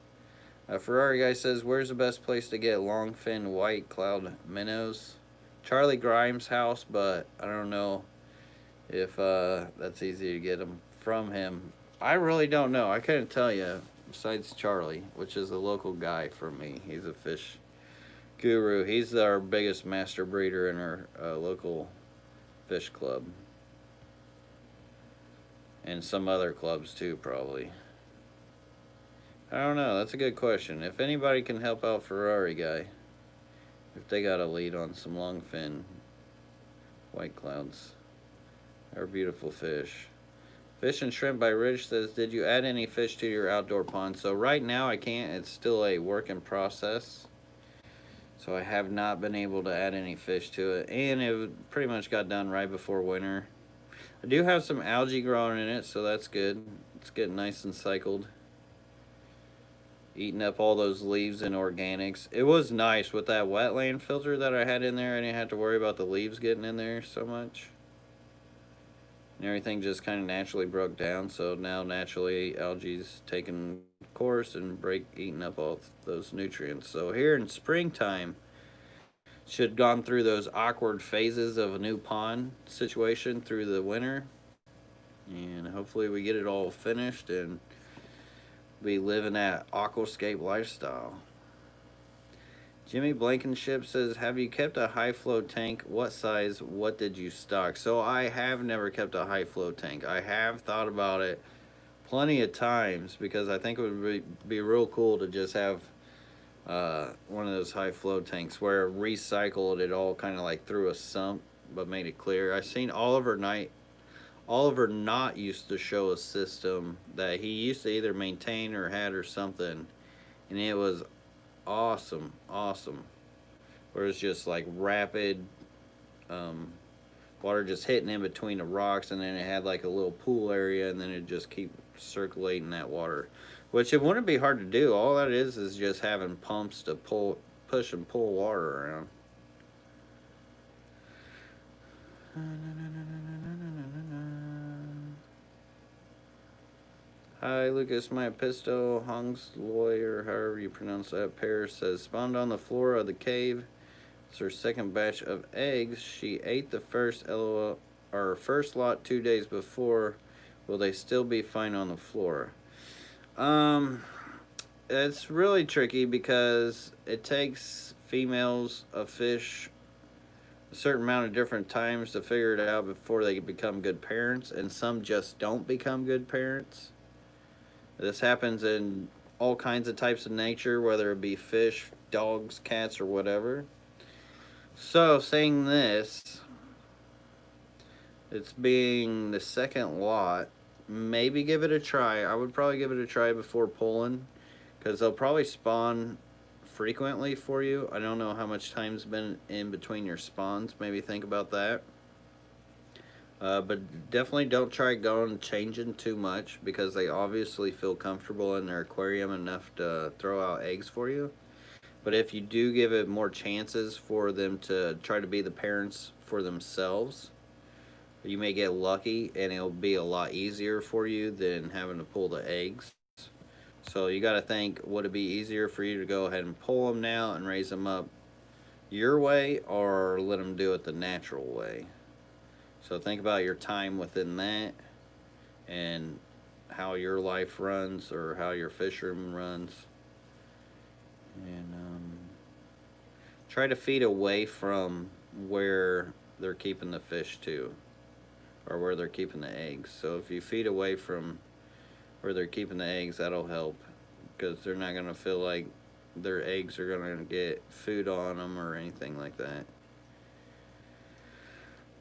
Ferrari guy says, where's the best place to get longfin white cloud minnows? Charlie Grimes' house, but I don't know if that's easy to get them from him. I really don't know. I couldn't tell you, besides Charlie, which is a local guy for me. He's a fish guru. He's our biggest master breeder in our local fish club. And some other clubs too, probably. I don't know. That's a good question. If anybody can help out Ferrari guy, if they got a lead on some longfin white clouds, they're beautiful fish. Fish and Shrimp by Rich says, did you add any fish to your outdoor pond? So right now I can't. It's still a work in process. So I have not been able to add any fish to it. And it pretty much got done right before winter. I do have some algae growing in it, so that's good. It's getting nice and cycled. Eating up all those leaves and organics. It was nice with that wetland filter that I had in there. I didn't have to worry about the leaves getting in there so much. And everything just kind of naturally broke down, so now naturally algae's taking course and eating up all those nutrients. So here in springtime, should have gone through those awkward phases of a new pond situation through the winter, and hopefully we get it all finished and be living that aquascape lifestyle. Jimmy Blankenship says, have you kept a high flow tank? What size? What did you stock? So I have never kept a high flow tank. I have thought about it plenty of times, because I think it would be real cool to just have one of those high flow tanks where recycled it all kind of like through a sump but made it clear. I seen Oliver Knott used to show a system that he used to either maintain or had or something, and it was awesome, awesome. Where it's just like rapid water just hitting in between the rocks, and then it had like a little pool area, and then it just keep circulating that water, which it wouldn't be hard to do. All that is just having pumps to push and pull water around. Hi, Lucas. My epistle, Hong's lawyer, however you pronounce that, pair says spawned on the floor of the cave. It's her second batch of eggs. She ate the first LOL or first lot 2 days before. Will they still be fine on the floor? It's really tricky because it takes females of fish a certain amount of different times to figure it out before they become good parents, and some just don't become good parents. This happens in all kinds of types of nature, whether it be fish, dogs, cats, or whatever. So, saying this, it's being the second lot, maybe give it a try. I would probably give it a try before pulling, because they'll probably spawn frequently for you. I don't know how much time's been in between your spawns. Maybe think about that. But definitely don't try going and changing too much, because they obviously feel comfortable in their aquarium enough to throw out eggs for you. But if you do give it more chances for them to try to be the parents for themselves, you may get lucky and it'll be a lot easier for you than having to pull the eggs. So you got to think, would it be easier for you to go ahead and pull them now and raise them up your way, or let them do it the natural way? So think about your time within that and how your life runs, or how your fish room runs. And try to feed away from where they're keeping the fish too, or where they're keeping the eggs. So if you feed away from where they're keeping the eggs, that'll help, because they're not going to feel like their eggs are going to get food on them or anything like that.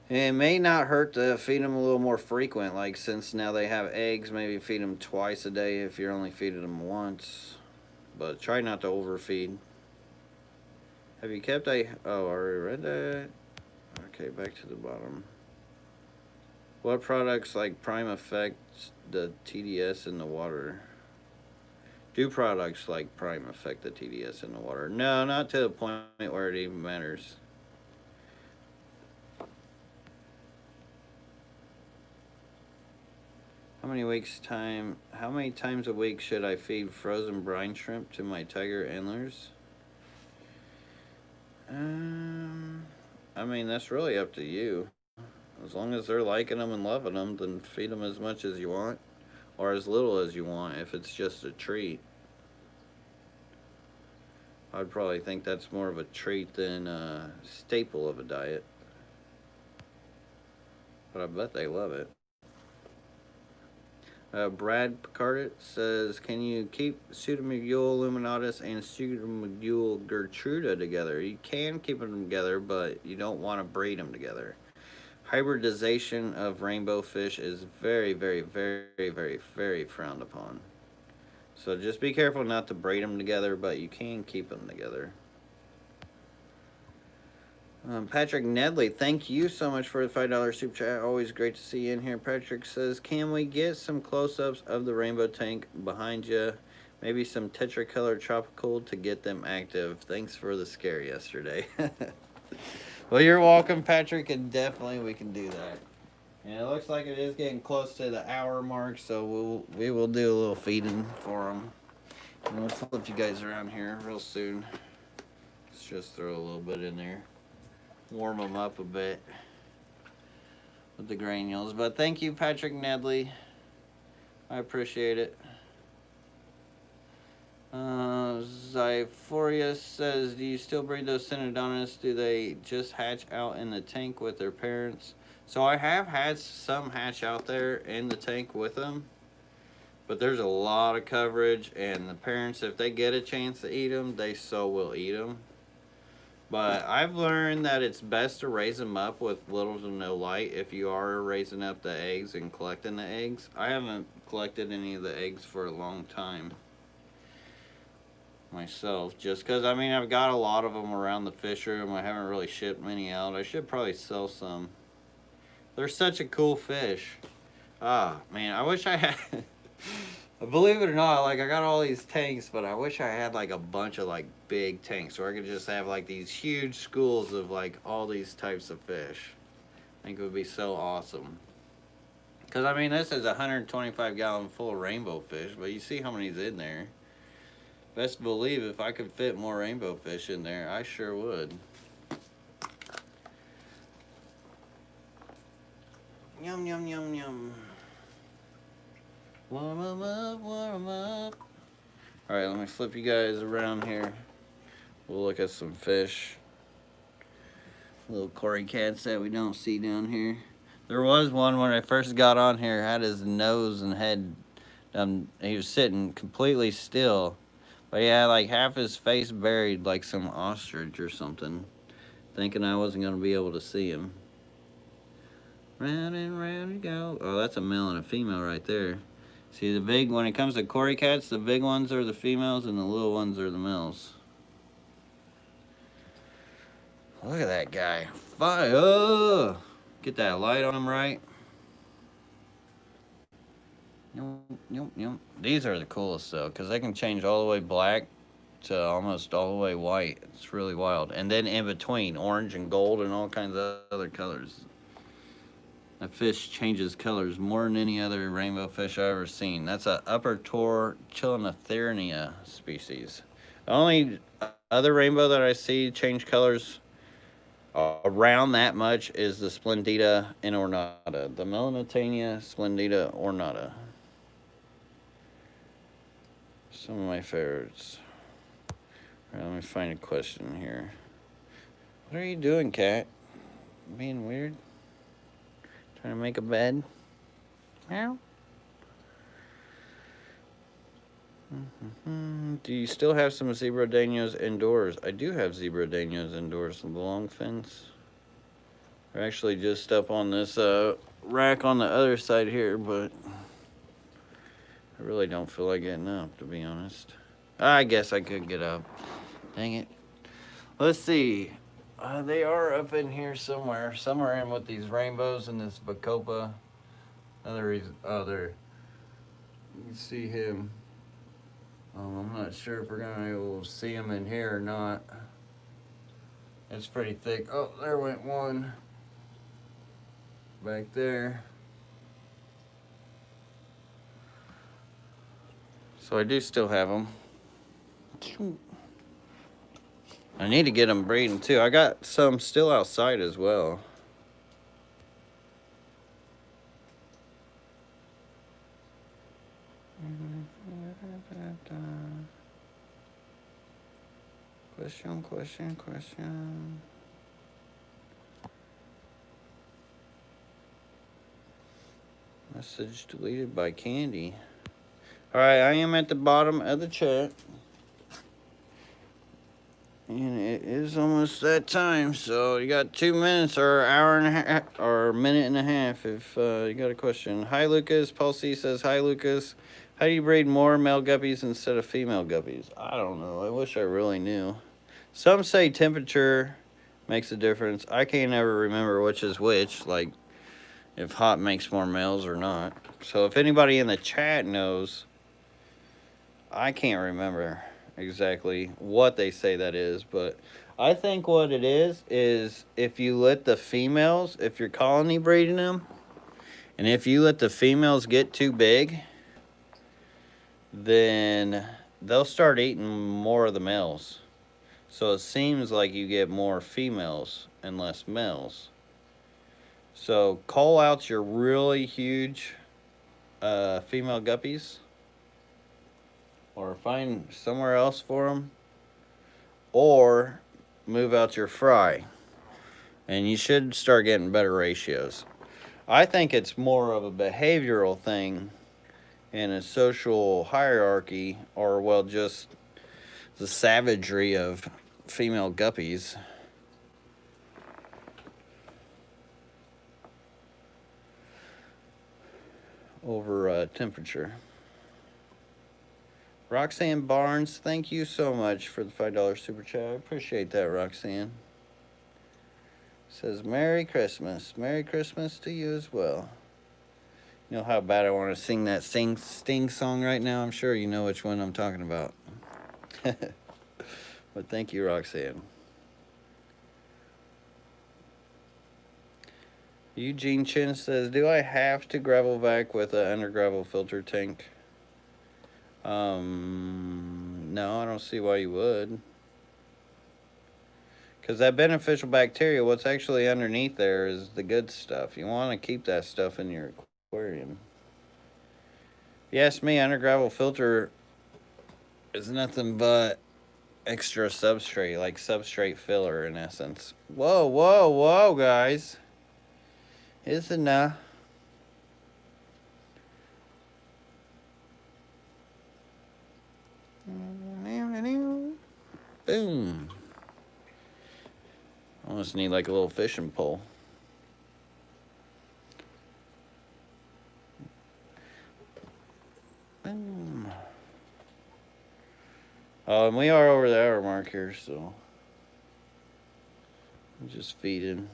It may not hurt to feed them a little more frequent, like since now they have eggs, maybe feed them twice a day if you're only feeding them once. But try not to overfeed. Have you kept a... Oh, I already read that. Okay, back to the bottom. What products like Prime affect the TDS in the water? Do products like Prime affect the TDS in the water? No, not to the point where it even matters. How many times a week should I feed frozen brine shrimp to my tiger endlers? I mean, that's really up to you. As long as they're liking them and loving them, then feed them as much as you want, or as little as you want if it's just a treat. I'd probably think that's more of a treat than a staple of a diet. But I bet they love it. Brad Picardit says, can you keep Pseudomugule luminatus and Pseudomugule gertruda together? You can keep them together, but you don't want to breed them together. Hybridization of rainbow fish is very, very, very, very, very frowned upon. So just be careful not to breed them together, but you can keep them together. Patrick Nedley, thank you so much for the $5 super chat. Always great to see you in here. Patrick says, can we get some close-ups of the rainbow tank behind you? Maybe some Tetra color tropical to get them active. Thanks for the scare yesterday. Well, you're welcome, Patrick, and definitely we can do that. And it looks like it is getting close to the hour mark, so we will do a little feeding for them. And we'll flip you guys around here real soon. Let's just throw a little bit in there. Warm them up a bit with the granules. But thank you, Patrick Nedley. I appreciate it. Zyphorius says, do you still breed those Synodontis? Do they just hatch out in the tank with their parents? So I have had some hatch out there in the tank with them, but there's a lot of coverage, and the parents, if they get a chance to eat them, they so will eat them. But I've learned that it's best to raise them up with little to no light if you are raising up the eggs and collecting the eggs. I haven't collected any of the eggs for a long time myself, just because, I mean, I've got a lot of them around the fish room. I haven't really shipped many out. I should probably sell some. They're such a cool fish. Ah, man, I wish I had... Believe it or not, like, I got all these tanks, but I wish I had, like, a bunch of, like, big tanks where I could just have, like, these huge schools of, like, all these types of fish. I think it would be so awesome. Because, I mean, this is a 125-gallon full of rainbow fish, but you see how many's in there. Best believe if I could fit more rainbow fish in there, I sure would. Yum, yum, yum, yum. Warm 'em up, warm 'em up. Alright, let me flip you guys around here. We'll look at some fish. Little cory cats that we don't see down here. There was one when I first got on here, had his nose and head, he was sitting completely still. But he had like half his face buried like some ostrich or something. Thinking I wasn't going to be able to see him. Round and round you go. Oh, that's a male and a female right there. See, the big, when it comes to cory cats, the big ones are the females and the little ones are the males. Look at that guy. Fire! Get that light on him right. These are the coolest though, because they can change all the way black to almost all the way white. It's really wild. And then in between, orange and gold and all kinds of other colors. That fish changes colors more than any other rainbow fish I've ever seen. That's a upper tor Chilinothernia species. The only other rainbow that I see change colors around that much is the Splendida inornata. The Melanotania Splendida ornata. Some of my favorites. All right, let me find a question here. What are you doing, cat? Being weird? Trying to make a bed? Meow. Do you still have some zebra-danios indoors? I do have zebra-danios indoors. The long fins. They're actually just up on this rack on the other side here, but I really don't feel like getting up, to be honest. I guess I could get up. Dang it. Let's see. They are up in here somewhere. Somewhere in with these rainbows and this Bacopa. Another reason. Oh, there. You can see him. I'm not sure if we're going to be able to see him in here or not. It's pretty thick. Oh, there went one. Back there. So I do still have them. I need to get them breeding too. I got some still outside as well. Question. Message deleted by Candy. Alright, I am at the bottom of the chat. And it is almost that time, so you got 2 minutes or an hour and a half, or a minute and a half if you got a question. Hi, Lucas. Paul C says, hi, Lucas. How do you breed more male guppies instead of female guppies? I don't know. I wish I really knew. Some say temperature makes a difference. I can't ever remember which is which, like if hot makes more males or not. So if anybody in the chat knows, I can't remember exactly what they say that is, but I think what it is if you let the females, if you're colony breeding them, and if you let the females get too big, then they'll start eating more of the males. So it seems like you get more females and less males. So call out your really huge female guppies, or find somewhere else for them, or move out your fry, and you should start getting better ratios. I think it's more of a behavioral thing and a social hierarchy, or well, just the savagery of female guppies, over temperature. Roxanne Barnes, thank you so much for the $5 super chat. I appreciate that, Roxanne. Says Merry Christmas. Merry Christmas to you as well. You know how bad I want to sing that Sting song right now? I'm sure you know which one I'm talking about. But thank you, Roxanne. Eugene Chin says, do I have to gravel vac with an under gravel filter tank? No, I don't see why you would. Because that beneficial bacteria, what's actually underneath there is the good stuff. You want to keep that stuff in your aquarium. If you ask me, under gravel filter is nothing but extra substrate, like substrate filler in essence. Whoa, whoa, whoa, guys. It's enough. Boom. Almost need like a little fishing pole. Boom. Oh, and we are over the hour mark here, so I'm just feeding.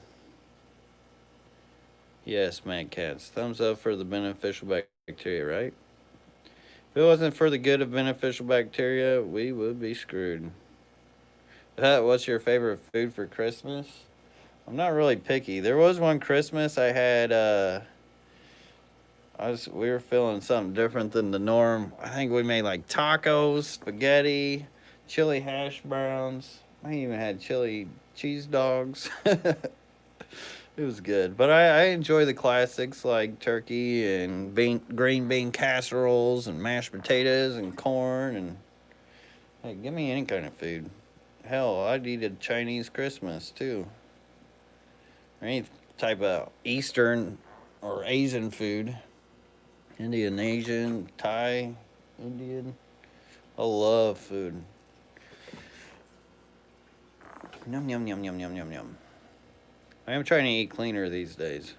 Yes, Mad Cats. Thumbs up for the beneficial bacteria, right? If it wasn't for the good of beneficial bacteria, we would be screwed. What's your favorite food for Christmas? I'm not really picky. There was one Christmas I had, we were feeling something different than the norm. I think we made like tacos, spaghetti, chili hash browns. I even had chili cheese dogs. It was good. But I enjoy the classics like turkey and green bean casseroles and mashed potatoes and corn. And hey, give me any kind of food. Hell, I'd eat a Chinese Christmas too. Or any type of Eastern or Asian food. Indian, Asian, Thai, Indian. I love food. Yum, yum, yum, yum, yum, yum, yum. I am trying to eat cleaner these days.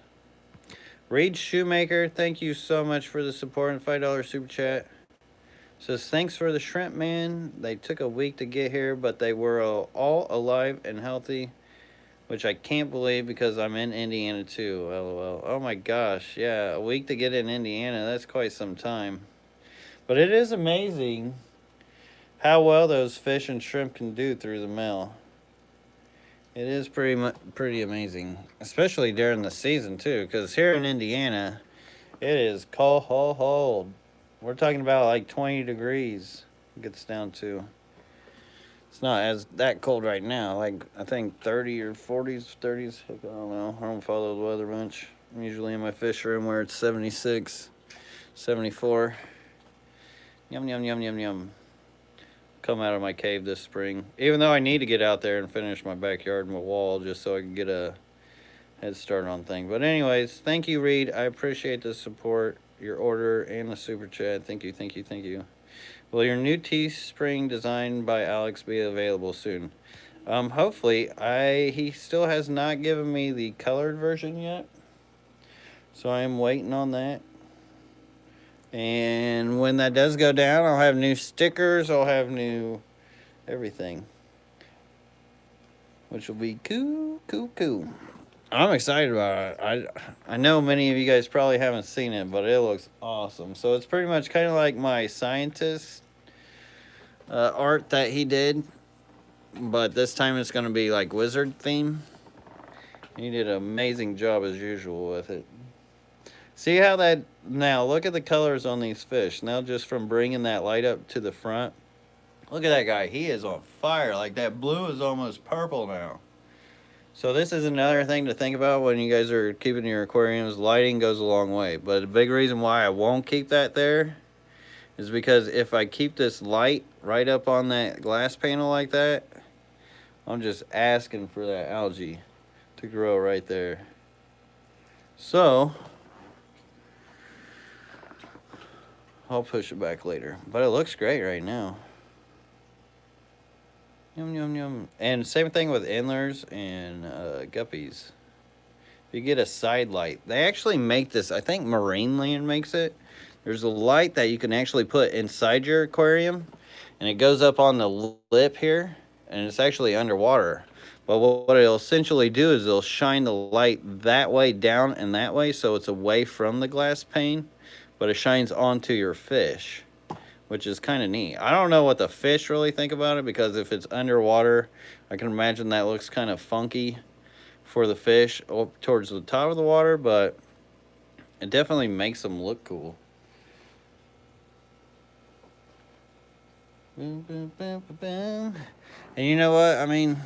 Reed Shoemaker, thank you so much for the support and $5 super chat. Says, thanks for the shrimp, man. They took a week to get here, but they were all alive and healthy, which I can't believe because I'm in Indiana too, LOL. Oh my gosh, yeah, a week to get in Indiana, that's quite some time. But it is amazing how well those fish and shrimp can do through the mail. It is pretty amazing, especially during the season too, because here in Indiana, it is cold. We're talking about like 20 degrees. It gets down to. It's not that cold right now. Like I think 30 or 40s, 30s. Heck, I don't know. I don't follow the weather much. I'm usually in my fish room where it's 76, 74. Yum yum yum yum yum. Come out of my cave this spring, even though I need to get out there and finish my backyard and my wall just so I can get a head start on things. But anyways, thank you, Reed. I appreciate the support, your order, and the super chat. Thank you, thank you, thank you. Will your new Teespring designed by Alex be available soon? Hopefully. He still has not given me the colored version yet, so I am waiting on that. And when that does go down, I'll have new stickers. I'll have new everything, which will be cool. I'm excited about it. I know many of you guys probably haven't seen it, but it looks awesome. So it's pretty much kind of like my scientist art that he did, but this time it's going to be like wizard theme. He did an amazing job as usual with it. See how that, now look at the colors on these fish. Now just from bringing that light up to the front. Look at that guy. He is on fire. Like that blue is almost purple now. So this is another thing to think about when you guys are keeping your aquariums. Lighting goes a long way. But a big reason why I won't keep that there is because if I keep this light right up on that glass panel like that, I'm just asking for that algae to grow right there. So I'll push it back later. But it looks great right now. Yum, yum, yum. And same thing with Endlers and Guppies. If you get a side light, they actually make this, I think Marineland makes it, There's a light that you can actually put inside your aquarium, and it goes up on the lip here, and it's actually underwater. But what it'll essentially do is it'll shine the light that way down and that way, so it's away from the glass pane, but it shines onto your fish, which is kind of neat. I don't know what the fish really think about it, because if it's underwater, I can imagine that looks kind of funky for the fish up towards the top of the water, but it definitely makes them look cool. Boom, boom, boom, boom, boom. And you know what? I mean,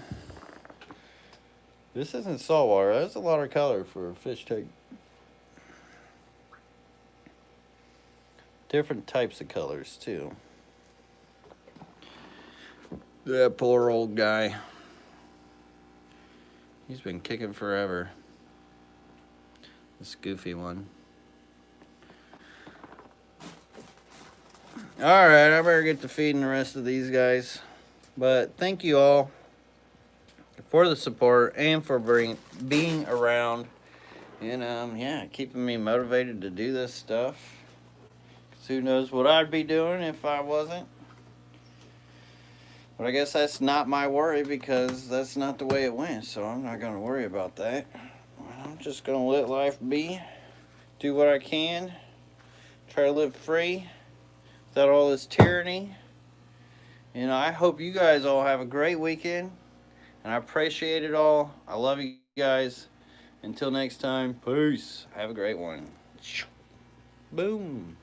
this isn't saltwater. That's a lot of color for a fish tank. Different types of colors, too. That poor old guy. He's been kicking forever. This goofy one. Alright, I better get to feeding the rest of these guys. But thank you all for the support and for being around. And yeah, keeping me motivated to do this stuff. 'Cause who knows what I'd be doing if I wasn't. But I guess that's not my worry, because that's not the way it went. So I'm not going to worry about that. I'm just going to let life be. Do what I can. Try to live free without all this tyranny. And I hope you guys all have a great weekend. And I appreciate it all. I love you guys. Until next time, peace. Have a great one. Boom.